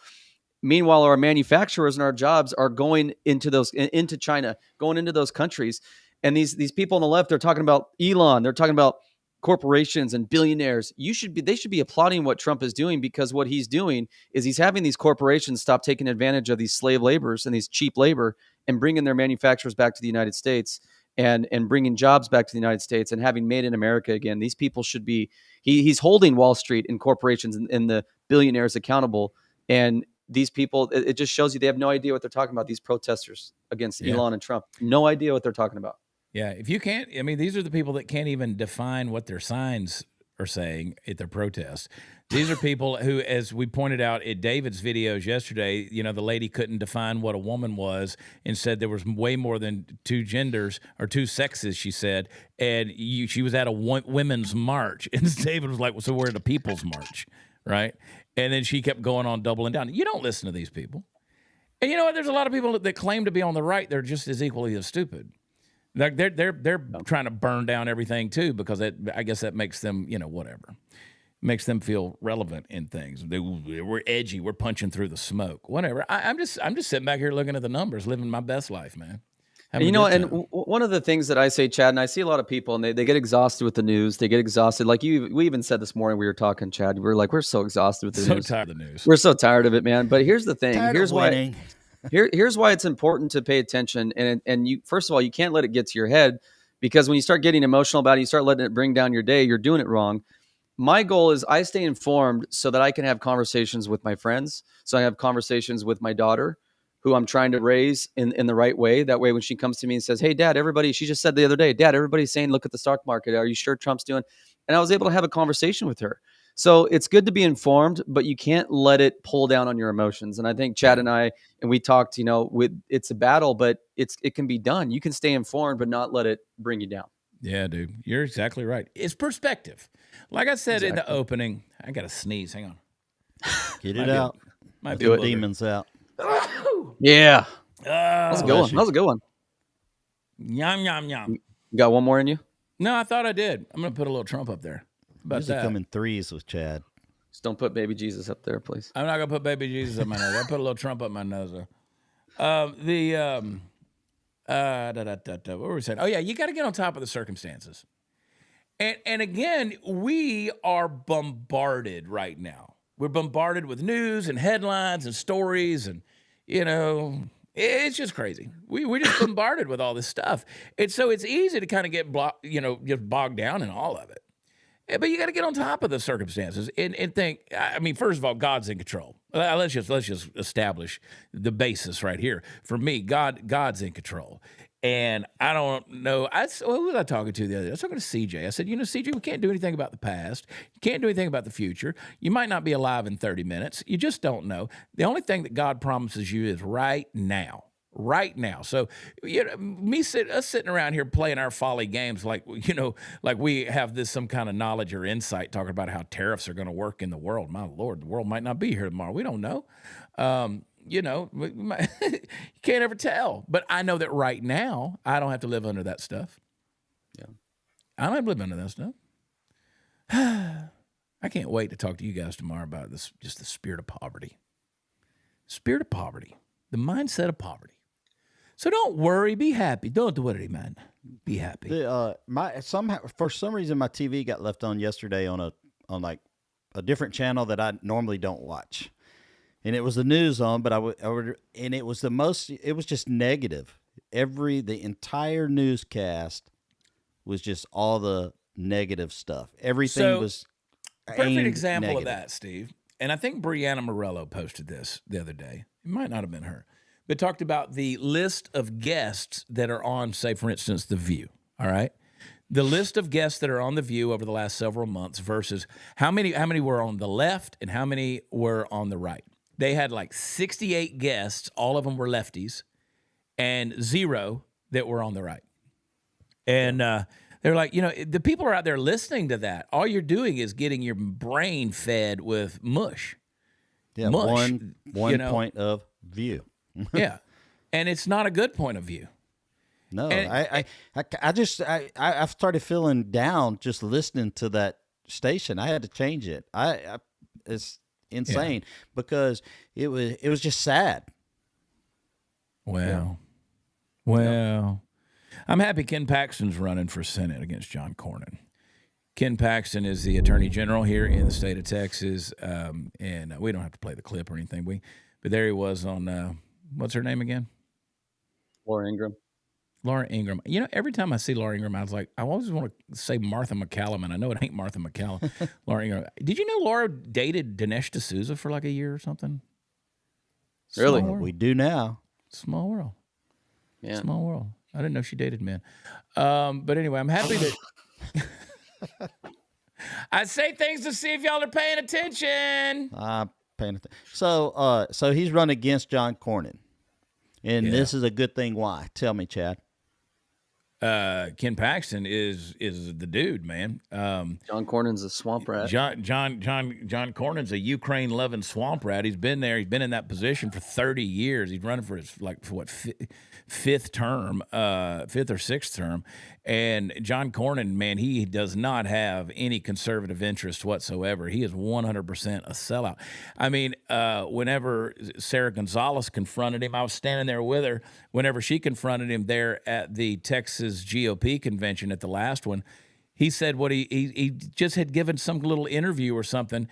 Meanwhile, our manufacturers and our jobs are going into China, going into those countries. And these people on the left, they're talking about Elon. They're talking about corporations and billionaires. They should be applauding what Trump is doing, because what he's doing is he's having these corporations stop taking advantage of these slave laborers and these cheap labor, and bringing their manufacturers back to the United States, and bringing jobs back to the United States, and having made in America again. These people should be, he's holding Wall Street and corporations and the billionaires accountable. And these people, it just shows you they have no idea what they're talking about. These protesters against Elon and Trump, no idea what they're talking about. Yeah, if you can't, I mean, these are the people that can't even define what their signs are saying at their protests. These are people who, as we pointed out at David's videos yesterday, the lady couldn't define what a woman was and said there was way more than two genders or two sexes, she said. And she was at a women's march. And David was like, well, so we're at a people's march, right? And then she kept going on, doubling down. You don't listen to these people. And you know what? There's a lot of people that claim to be on the right. They're just as equally as stupid. They're trying to burn down everything too, because I guess that makes them, whatever, makes them feel relevant in things. We're edgy. We're punching through the smoke. Whatever. I'm just sitting back here looking at the numbers, living my best life, man. One of the things that I say, Chad, and I see a lot of people, and they get exhausted with the news. They get exhausted. Like we even said this morning, we were talking, Chad. We were like, we're so exhausted with the news. So tired of the news. We're so tired of it, man. But here's the thing. Here's why. Here's why it's important to pay attention. And you, first of all, you can't let it get to your head, because when you start getting emotional about it, you start letting it bring down your day, you're doing it wrong. My goal is I stay informed so that I can have conversations with my friends. So I have conversations with my daughter, who I'm trying to raise in the right way. That way, when she comes to me and says, hey, Dad, she just said the other day, Dad, everybody's saying, look at the stock market. Are you sure Trump's doing? And I was able to have a conversation with her. So it's good to be informed, but you can't let it pull down on your emotions. And I think Chad and we talked, it's a battle, but it can be done. You can stay informed, but not let it bring you down. Yeah, dude, you're exactly right. It's perspective. Like I said in the opening, I got to sneeze. Hang on. Get it out. Might be demons out. Yeah. How's it going? Yum, yum, yum. You got one more in you? No, I thought I did. I'm going to put a little Trump up there. Usually come in threes with Chad. Just don't put baby Jesus up there, please. I'm not going to put baby Jesus up my nose. I'll put a little Trump up my nose, though. What were we saying? Oh, yeah, you got to get on top of the circumstances. And again, we are bombarded right now. We're bombarded with news and headlines and stories, and, it's just crazy. We're just bombarded with all this stuff. And so it's easy to kind of get just bogged down in all of it. But you got to get on top of the circumstances and think. I mean, first of all, God's in control. Let's just establish the basis right here. For me, God's in control, and I don't know. Who was I talking to the other day? I was talking to CJ. I said, CJ, we can't do anything about the past. You can't do anything about the future. You might not be alive in 30 minutes. You just don't know. The only thing that God promises you is right now. Right now. So, us sitting around here playing our folly games like we have some kind of knowledge or insight talking about how tariffs are going to work in the world. My Lord, the world might not be here tomorrow. We don't know. You can't ever tell. But I know that right now, I don't have to live under that stuff. Yeah. I don't have to live under that stuff. I can't wait to talk to you guys tomorrow about this, just the spirit of poverty. Spirit of poverty. The mindset of poverty. So don't worry, be happy. Don't worry, man. Be happy. For some reason my TV got left on yesterday on a different channel that I normally don't watch, and it was the news on. But and it was it was just negative. The entire newscast was just all the negative stuff. Everything was perfect example negative. of that, Steve. And I think Brianna Morello posted this the other day. It might not have been her. But talked about the list of guests that are on, say, for instance, The View, all right? the list of guests that are on The View over the last several months versus how many were on the left and how many were on the right. They had like 68 guests, all of them were lefties, and 0 that were on the right. And they're like, the people are out there listening to that. All you're doing is getting your brain fed with mush. Yeah, mush, one point of view. Yeah, and it's not a good point of view. No, And- I started feeling down just listening to that station. I had to change it. It's insane because it was just sad. Well, I'm happy Ken Paxton's running for Senate against John Cornyn. Ken Paxton is the Attorney General here in the state of Texas, and we don't have to play the clip or anything. But there he was on what's her name again? Laura Ingraham. Laura Ingraham. Every time I see Laura Ingraham, I was like, I always want to say Martha McCallum, and I know it ain't Martha McCallum. Laura Ingraham. Did you know Laura dated Dinesh D'Souza for like a year or something? Really? Small world. We do now. Small world. Yeah. Small world. I didn't know she dated men. But anyway, I'm happy that I say things to see if y'all are paying attention. Paying attention. So he's run against John Cornyn, and this is a good thing. Why? Tell me, Chad. Ken Paxton is the dude, man. John Cornyn's a swamp rat. John Cornyn's a Ukraine loving swamp rat. He's been there. He's been in that position for 30 years. He's running for his fifth or sixth term. And John Cornyn, man, he does not have any conservative interest whatsoever. He is 100% a sellout. I mean, whenever Sarah Gonzalez confronted him, I was standing there with her. Whenever she confronted him there at the Texas GOP convention at the last one, he said what he just had given some little interview or something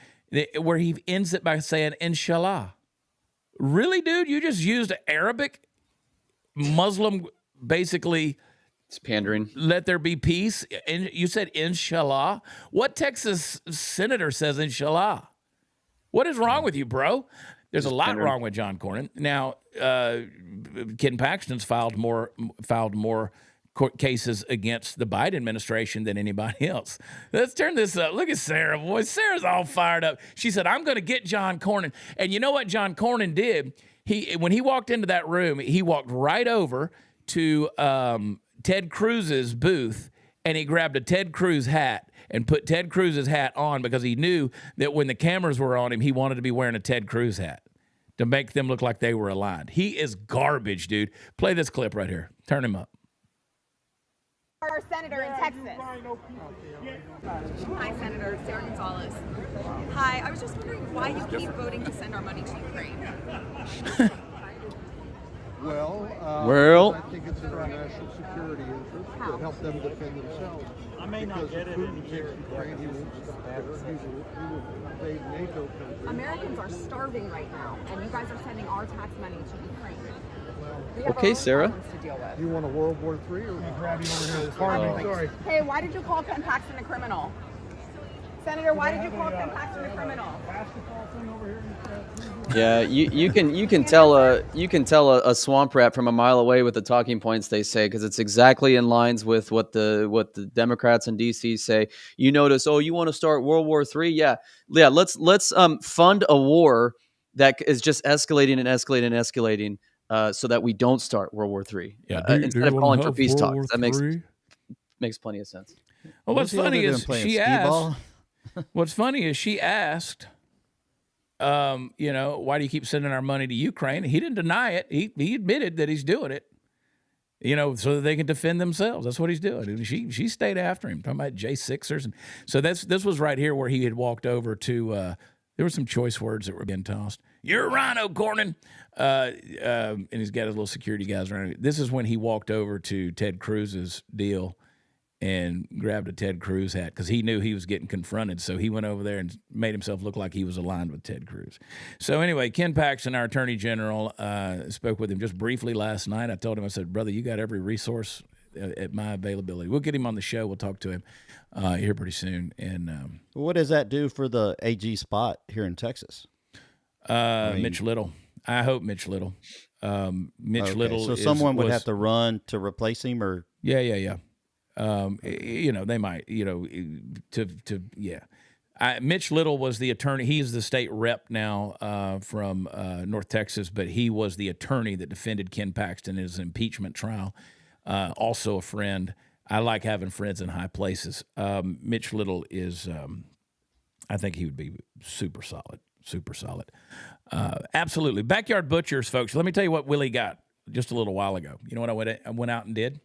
where he ends it by saying, Inshallah. Really, dude? You just used Arabic, Muslim, basically... It's pandering. Let there be peace. And you said Inshallah. What Texas senator says Inshallah? What is wrong with you, bro? There's a lot wrong with John Cornyn. Now, Ken Paxton's filed more court cases against the Biden administration than anybody else. Let's turn this up. Look at Sarah, boy. Sarah's all fired up. She said, I'm going to get John Cornyn. And you know what John Cornyn did? When he walked into that room, he walked right over to Ted Cruz's booth, and he grabbed a Ted Cruz hat and put Ted Cruz's hat on because he knew that when the cameras were on him, he wanted to be wearing a Ted Cruz hat to make them look like they were aligned. He is garbage, dude. Play this clip right here. Turn him up. Our senator in Texas. Hi, Senator Sarah Gonzalez. Hi, I was just wondering why you keep voting to send our money to Ukraine. Well, I think it's in our national security interest to help them defend themselves. I may not get it in here. Ukraine, he won't stop there. He will invade NATO countries. Americans are starving right now, and you guys are sending our tax money to Ukraine. We have our Okay, own Sarah. problems to deal with. You want a World War III or grab you over here? Sorry. Hey, why did you call Ken Paxton a criminal? Senator, why did you call Ken Paxton a criminal? Yeah, you can tell a swamp rat from a mile away with the talking points they say, because it's exactly in lines with what the Democrats in DC say. You notice, you want to start World War III? Yeah. Let's fund a war that is just escalating and escalating and escalating, so that we don't start World War III. Yeah, instead of calling for peace talks. That makes plenty of sense. Well, what's funny is she asked. Ball? What's funny is she asked, why do you keep sending our money to Ukraine? He didn't deny it. He admitted that he's doing it, so that they can defend themselves. That's what he's doing. And she stayed after him, talking about J6ers. And so this was right here where he had walked over to, there were some choice words that were being tossed. You're a rhino, Cornyn. And he's got his little security guys around him. This is when he walked over to Ted Cruz's deal and grabbed a Ted Cruz hat because he knew he was getting confronted. So he went over there and made himself look like he was aligned with Ted Cruz. So anyway, Ken Paxton, our Attorney General, spoke with him just briefly last night. I told him, I said, brother, you got every resource at my availability. We'll get him on the show. We'll talk to him here pretty soon. And what does that do for the AG spot here in Texas? Mitch Little. I hope Mitch Little. Mitch Little. So someone would have to run to replace him, or yeah. They might, Mitch Little was the attorney. He's the state rep now from North Texas, but he was the attorney that defended Ken Paxton in his impeachment trial. Also a friend. I like having friends in high places. Mitch Little is, I think he would be super solid, super solid. Absolutely. Backyard Butchers, folks. Let me tell you what Willie got just a little while ago. You know what I went out and did?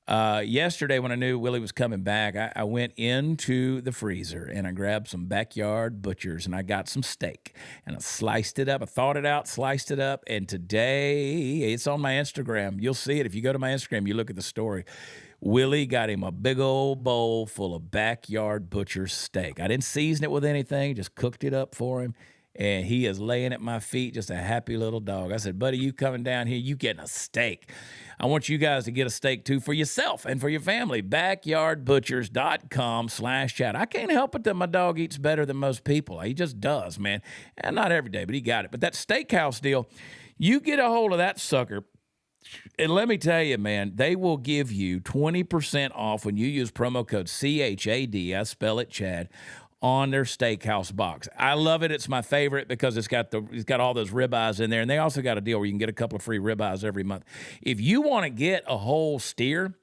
Yesterday, when I knew Willie was coming back, I went into the freezer and I grabbed some Backyard Butchers and I got some steak and I sliced it up. I thawed it out, sliced it up, and today it's on my Instagram. You'll see it if you go to my Instagram. You look at the story. Willie got him a big old bowl full of Backyard Butcher steak. I didn't season it with anything, just cooked it up for him. And he is laying at my feet, just a happy little dog. I said, buddy, you coming down here, you getting a steak. I want you guys to get a steak, too, for yourself and for your family. Backyardbutchers.com/chat. I can't help it that my dog eats better than most people. He just does, man. And not every day, but he got it. But that steakhouse deal, you get a hold of that sucker. And let me tell you, man, they will give you 20% off when you use promo code CHAD, I spell it Chad, on their steakhouse box. I love it. It's my favorite because it's got all those ribeyes in there. And they also got a deal where you can get a couple of free ribeyes every month. If you want to get a whole steer,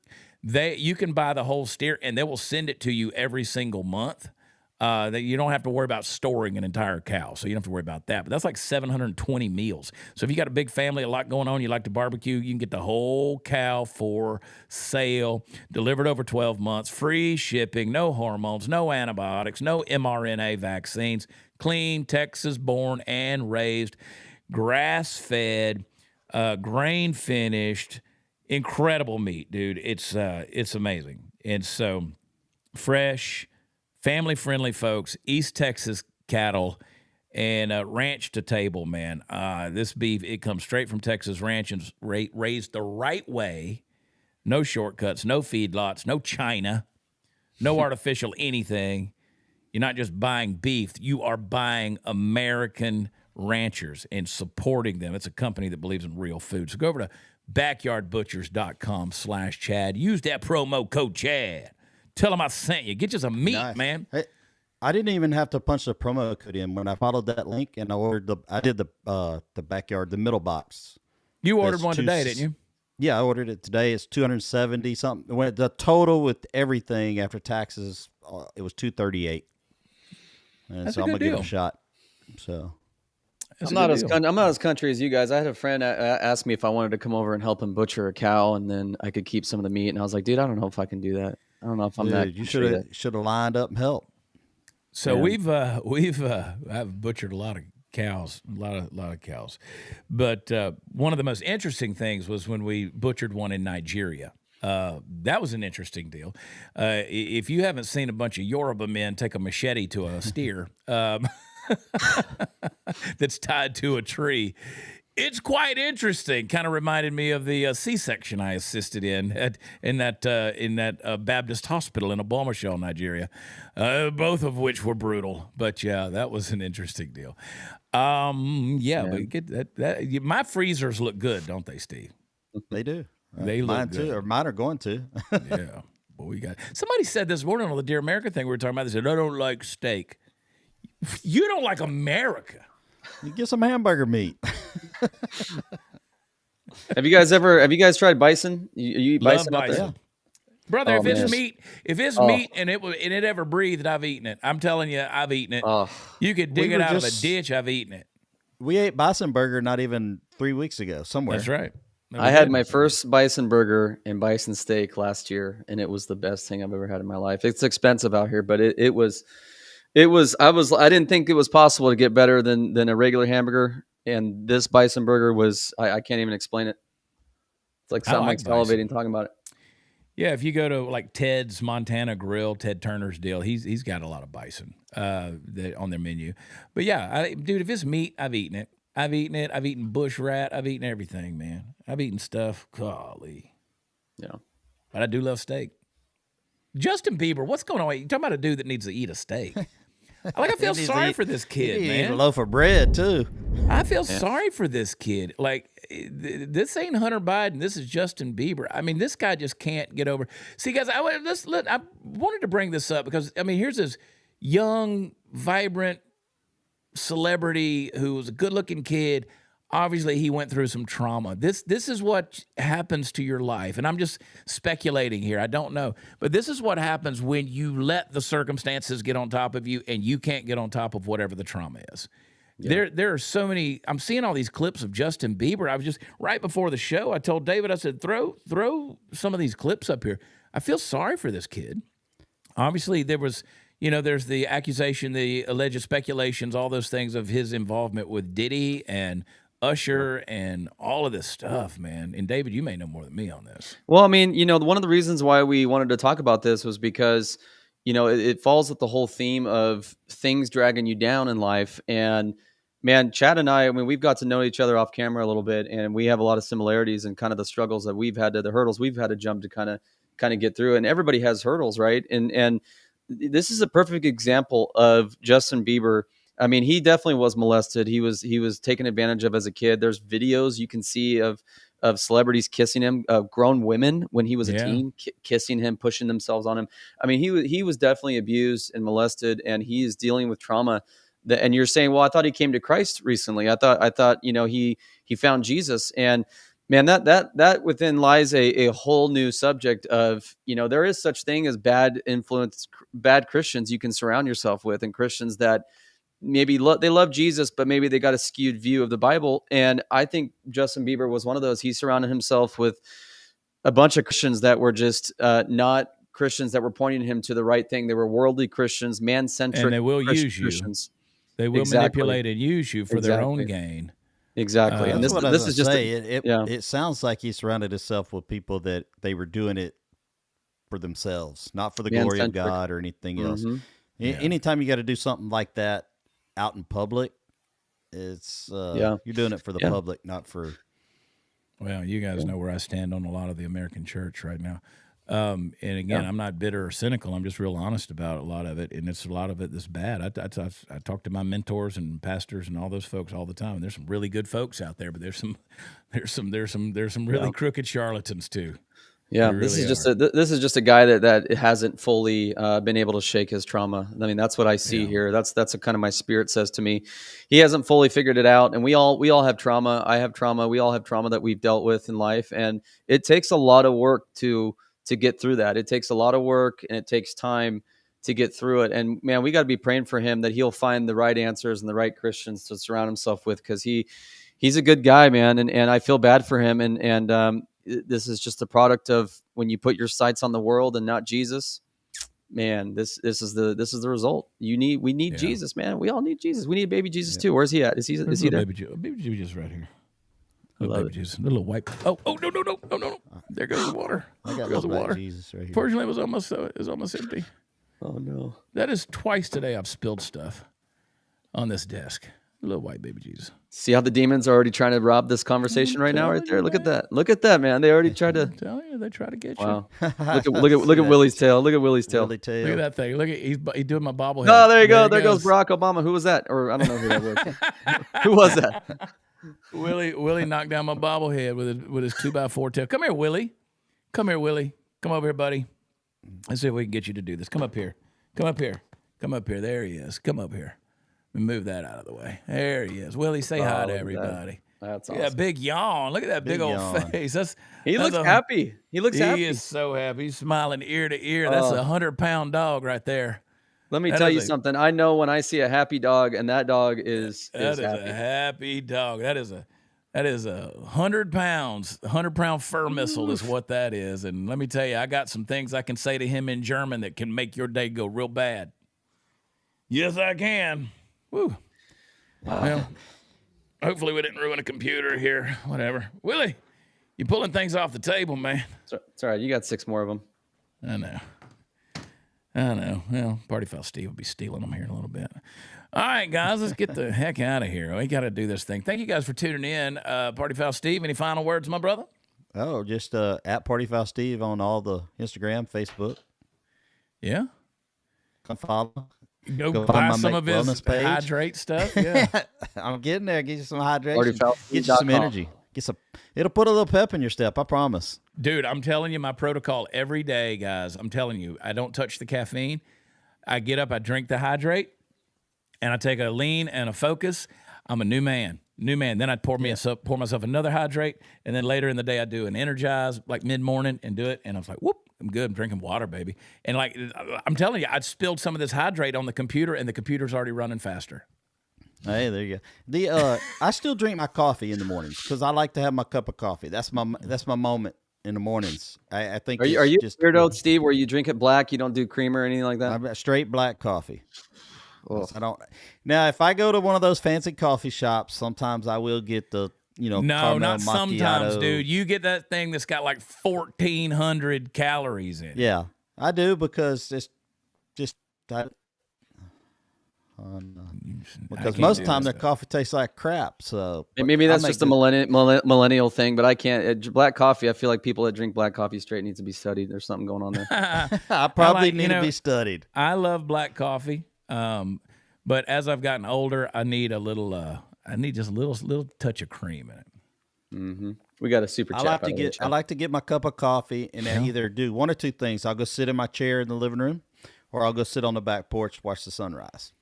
you can buy the whole steer and they will send it to you every single month. That you don't have to worry about storing an entire cow, so you don't have to worry about that. But that's like 720 meals. So if you got a big family, a lot going on, you like to barbecue, you can get the whole cow for sale, delivered over 12 months, free shipping, no hormones, no antibiotics, no mRNA vaccines, clean, Texas-born and raised, grass-fed, grain-finished, incredible meat, dude. It's amazing. And so fresh, family-friendly folks, East Texas cattle, and ranch to table, man. This beef, it comes straight from Texas ranch and raised the right way. No shortcuts, no feedlots, no China, no artificial anything. You're not just buying beef. You are buying American ranchers and supporting them. It's a company that believes in real food. So go over to backyardbutchers.com/Chad. Use that promo code Chad. Tell them I sent you. Get you some meat, man. Hey, I didn't even have to punch the promo code in when I followed that link and I did the backyard, the middle box. You ordered one today, didn't you? Yeah, I ordered it today. It's 270 something. When the total with everything after taxes, it was 238. And That's so a I'm good gonna give deal. it a shot. So I'm not as country as you guys. I had a friend ask me if I wanted to come over and help him butcher a cow, and then I could keep some of the meat. And I was like, dude, I don't know if I can do that. I don't know if I'm that. You should have lined up and helped. So I've butchered a lot of cows, a lot of cows, but one of the most interesting things was when we butchered one in Nigeria. That was an interesting deal. If you haven't seen a bunch of Yoruba men take a machete to a steer that's tied to a tree, it's quite interesting. Kind of reminded me of the C-section I assisted in that Baptist hospital in Obomoshell, Nigeria. Both of which were brutal, but yeah, that was an interesting deal. But get that. My freezers look good, don't they, Steve? They do. They look mine good. too, or mine are going to. Yeah, but we got. Somebody said this morning on the Dear America thing we were talking about. They said, "I don't like steak." You don't like America. You get some hamburger meat. Have you guys tried bison? You eat bison out there? Yeah. Brother, if it's meat and it ever breathed, I've eaten it. I'm telling you, I've eaten it. Oh. You could dig it out of a ditch, I've eaten it. We ate bison burger not even 3 weeks ago somewhere. That's right. I had my first bison burger and bison steak last year, and it was the best thing I've ever had in my life. It's expensive out here, but it was. I didn't think it was possible to get better than a regular hamburger, and this bison burger was. I can't even explain it. It's like I'm salivating talking about it. Yeah, if you go to like Ted's Montana Grill, Ted Turner's deal, he's got a lot of bison on their menu. But yeah, dude, if it's meat, I've eaten it. I've eaten bush rat. I've eaten everything, man. I've eaten stuff. Golly. Yeah. But I do love steak. Justin Bieber, what's going on? You talking about a dude that needs to eat a steak. I feel sorry for this kid, he man. a loaf of bread too. I feel sorry for this kid. Like, this ain't Hunter Biden. This is Justin Bieber. I mean, this guy just can't get over. See, guys, I wanted to bring this up because, I mean, here's this young, vibrant celebrity who was a good-looking kid. Obviously, he went through some trauma. This is what happens to your life. And I'm just speculating here. I don't know. But this is what happens when you let the circumstances get on top of you and you can't get on top of whatever the trauma is. Yeah. There are so many. I'm seeing all these clips of Justin Bieber. I was just, right before the show, I told David, I said, throw some of these clips up here. I feel sorry for this kid. Obviously, there was, there's the accusation, the alleged speculations, all those things of his involvement with Diddy and Usher and all of this stuff, man. And David, you may know more than me on this. Well, I mean, one of the reasons why we wanted to talk about this was because, it falls with the whole theme of things dragging you down in life. And man, Chad and I mean, we've got to know each other off camera a little bit, and we have a lot of similarities and kind of the struggles that we've had, the hurdles we've had to jump to kind of get through. And everybody has hurdles, right? And this is a perfect example of Justin Bieber. I mean, he definitely was molested. He was taken advantage of as a kid. There's videos you can see of celebrities kissing him, grown women when he was a teen, kissing him, pushing themselves on him. I mean, he was definitely abused and molested, and he is dealing with trauma. And you're saying, well, I thought he came to Christ recently. I thought he found Jesus. And man, that within lies a whole new subject of, there is such thing as bad influence, bad Christians you can surround yourself with, and Christians that maybe they love Jesus, but maybe they got a skewed view of the Bible. And I think Justin Bieber was one of those. He surrounded himself with a bunch of Christians that were just not Christians that were pointing him to the right thing. They were worldly Christians, man-centric, and they will use you. Christians. They will manipulate and use you for their own gain. Exactly. And this is just it sounds like he surrounded himself with people that they were doing it for themselves, not for the glory of God or anything else. Anytime you got to do something like that out in public, it's you're doing it for the public, not for. Well, you guys know where I stand on a lot of the American church right now. And again, I'm not bitter or cynical. I'm just real honest about a lot of it, and it's a lot of it that's bad. I talk to my mentors and pastors and all those folks all the time. And there's some really good folks out there, but there's some really crooked charlatans too. Yeah, this is just a guy that hasn't fully been able to shake his trauma. I mean, that's what I see here. That's kind of my spirit says to me. He hasn't fully figured it out, and we all have trauma. I have trauma. We all have trauma that we've dealt with in life, and it takes a lot of work to get through that. It takes a lot of work, and it takes time to get through it. And man, we got to be praying for him that he'll find the right answers and the right Christians to surround himself with, because he's a good guy, man, and I feel bad for him. And this is just a product of when you put your sights on the world and not Jesus. Man, this is the result. We need Jesus, man. We all need Jesus. We need baby Jesus too. Where's he at? Is he there? Baby Jesus right here. Little baby Jesus, little white. Oh no! There goes the water. I got the water. Jesus right here. Fortunately, it was almost empty. Oh no! That is twice today I've spilled stuff on this desk. Little white baby Jesus. See how the demons are already trying to rob this conversation right now, right there. Look at that. Look at that, man. They already tried to. Tell you, they try to get you. Wow. Look at Willie's tail. Look at Willie's tail. Look at that thing. Look at he's doing my bobblehead. Oh, there you go. There goes Barack Obama. Who was that? Or I don't know who that was. Who was that? Willie knocked down my bobblehead with his 2x4 tail. Come here, Willie. Come here, Willie. Come over here, buddy. Let's see if we can get you to do this. Come up here. Come up here. Come up here. There he is. Come up here. Move that out of the way. There he is. Willie, say hi to everybody. That's awesome. Yeah, big yawn. Look at that big old face. He looks happy. He is so happy. He's smiling ear to ear. That's a 100-pound dog right there. Let me tell you something. I know when I see a happy dog, and that dog is happy. A happy dog. That is a 100 pounds, 100-pound fur missile is what that is. And let me tell you, I got some things I can say to him in German that can make your day go real bad. Yes, I can. Woo. Well, hopefully we didn't ruin a computer here. Whatever. Willie, you pulling things off the table, man. It's all right. You got 6 more of them. I know. Well, Party Foul Steve will be stealing them here in a little bit. All right, guys, let's get the heck out of here. We got to do this thing. Thank you guys for tuning in. Party Foul Steve, any final words, my brother? Oh, just at Party Foul Steve on all the Instagram, Facebook. Yeah. Come follow. Go find buy my some of his wellness page. hydrate stuff. Yeah. I'm getting there. Get you some hydration. Already Get you some energy. It'll put a little pep in your step. I promise. Dude, I'm telling you, my protocol every day, guys. I'm telling you, I don't touch the caffeine. I get up, I drink the hydrate, and I take a lean and a focus. I'm a new man. Then I pour myself another hydrate, and then later in the day I do an energize, like mid-morning, and do it. And I was like, whoop, I'm good. I'm drinking water, baby. And like I'm telling you, I spilled some of this hydrate on the computer, and the computer's already running faster. Hey, there you go. I still drink my coffee in the mornings because I like to have my cup of coffee. That's my moment in the mornings. I think. Are you just weirdo, Steve? Where you drink it black? You don't do creamer or anything like that? I'm straight black coffee. Oh. I don't. Now, if I go to one of those fancy coffee shops, sometimes I will get the No, not macchiato. sometimes, dude. You get that thing that's got like 1,400 calories in it. Yeah, I do because it's just because most of the time their coffee tastes like crap. So maybe that's just a millennial thing, but I can't. Black coffee, I feel like people that drink black coffee straight needs to be studied. There's something going on there. I probably need to be studied. I love black coffee, but as I've gotten older, I need just a little touch of cream in it. Mm-hmm. We got a super chat. I like to get my cup of coffee and then either do one or two things. I'll go sit in my chair in the living room, or I'll go sit on the back porch watch the sunrise.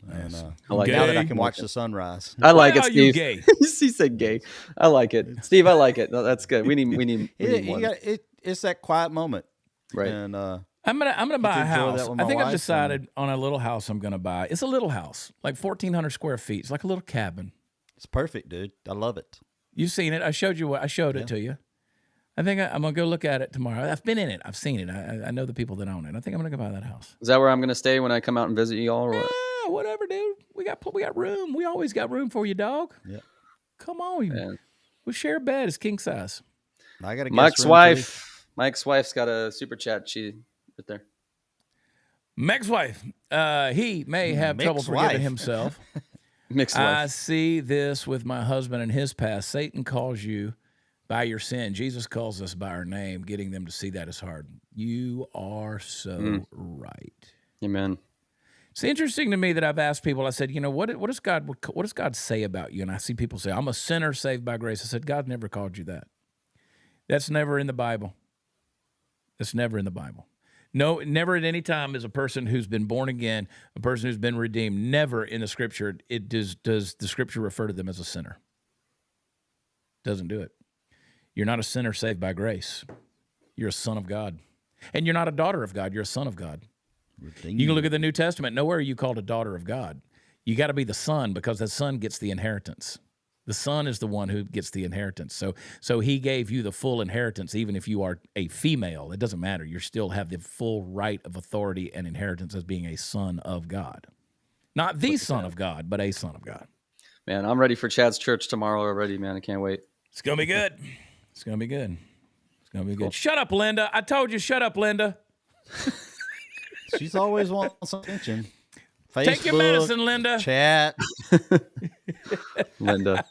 And I like now that I can watch the sunrise. I like it, Steve. You gay? He said gay. I like it, Steve. I like it. No, that's good. We need it's that quiet moment, right? And I'm gonna buy a house. I think I've wife decided on a little house I'm gonna buy. It's a little house, like 1,400 square feet. It's like a little cabin. It's perfect, dude. I love it. You've seen it. I showed it to you. I think I'm gonna go look at it tomorrow. I've been in it. I've seen it. I know the people that own it. I think I'm gonna go buy that house. Is that where I'm gonna stay when I come out and visit you all? Or what? Yeah, whatever, dude. We got room. We always got room for you, dog. Yeah. Come on, we'll share a bed. It's king size. I got Mike's wife. Mike's wife's got a super chat. She right there. Mike's wife. He may have trouble forgiving himself. Mixed I wife. see this with my husband and his past. Satan calls you by your sin. Jesus calls us by our name. Getting them to see that is hard. You are so right. Amen. It's interesting to me that I've asked people. I said, what does God say about you? And I see people say, I'm a sinner saved by grace. I said, God never called you that. That's never in the Bible. That's never in the Bible. No, never at any time is a person who's been born again, a person who's been redeemed. Never in the Scripture does the Scripture refer to them as a sinner. Doesn't do it. You're not a sinner saved by grace. You're a son of God. And you're not a daughter of God. You're a son of God. You can look at the New Testament. Nowhere are you called a daughter of God. You got to be the son because the son gets the inheritance. The son is the one who gets the inheritance. So he gave you the full inheritance, even if you are a female. It doesn't matter. You still have the full right of authority and inheritance as being a son of God. Not the son of God, but a son of God. Man, I'm ready for Chad's church tomorrow already, man. I can't wait. It's going to be good. It's going to be good. It's going to be good. Shut up, Linda. I told you, shut up, Linda. She's always wanting some attention. Facebook, take your medicine, Linda. Chat. Linda.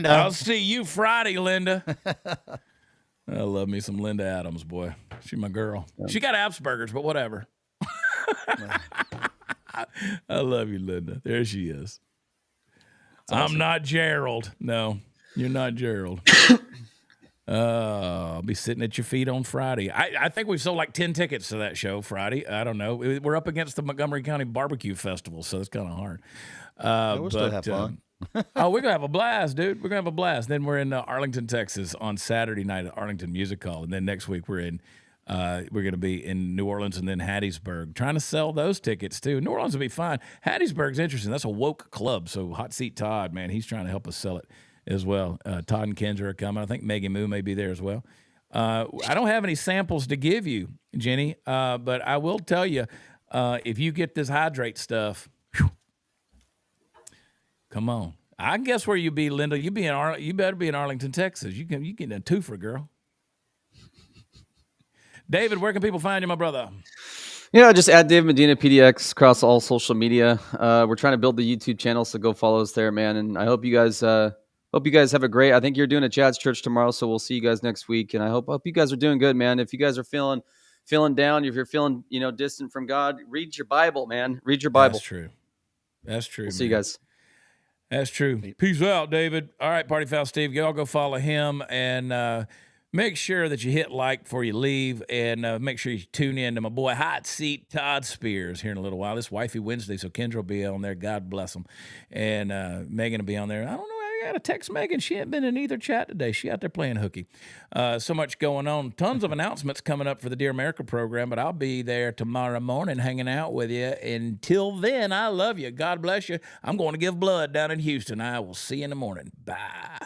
I'll see you Friday, Linda. I love me some Linda Adams, boy. She's my girl. She got Asperger's, but whatever. I love you, Linda. There she is. Awesome. I'm not Gerald. No, you're not Gerald. I'll be sitting at your feet on Friday. I think we've sold like 10 tickets to that show Friday. I don't know. We're up against the Montgomery County Barbecue Festival, so it's kind of hard. We'll still have fun. We're going to have a blast, dude. We're going to have a blast. Then we're in Arlington, Texas on Saturday night at Arlington Music Hall. And then next week we're going to be in New Orleans and then Hattiesburg. Trying to sell those tickets, too. New Orleans will be fine. Hattiesburg's interesting. That's a woke club. So Hot Seat Todd, man, he's trying to help us sell it as well. Todd and Kendra are coming. I think Maggie Moo may be there as well. I don't have any samples to give you, Jenny, but I will tell you, if you get this hydrate stuff, come on. I guess where you be, Linda. You better be in Arlington, Texas. You get a twofer, girl. David, where can people find you, my brother? Just add Dave Medina PDX across all social media. We're trying to build the YouTube channel, so go follow us there, man. And I hope you guys have a great. I think you're doing a Chad's Church tomorrow, so we'll see you guys next week. And I hope you guys are doing good, man. If you guys are feeling feeling down, if you're feeling, distant from God, read your Bible, man. Read your Bible. That's true. We'll see you guys. That's true. Peace out, David. All right, Party Foul Steve, y'all go follow him and make sure that you hit like before you leave, and make sure you tune in to my boy Hot Seat Todd Spears here in a little while. This Wifey Wednesday, so Kendra will be on there. God bless him. And Megan will be on there. I don't know. I got to text Megan. She ain't been in either chat today. She out there playing hooky. So much going on. Tons of announcements coming up for the Dear America program, but I'll be there tomorrow morning hanging out with you. Until then, I love you. God bless you. I'm going to give blood down in Houston. I will see you in the morning. Bye.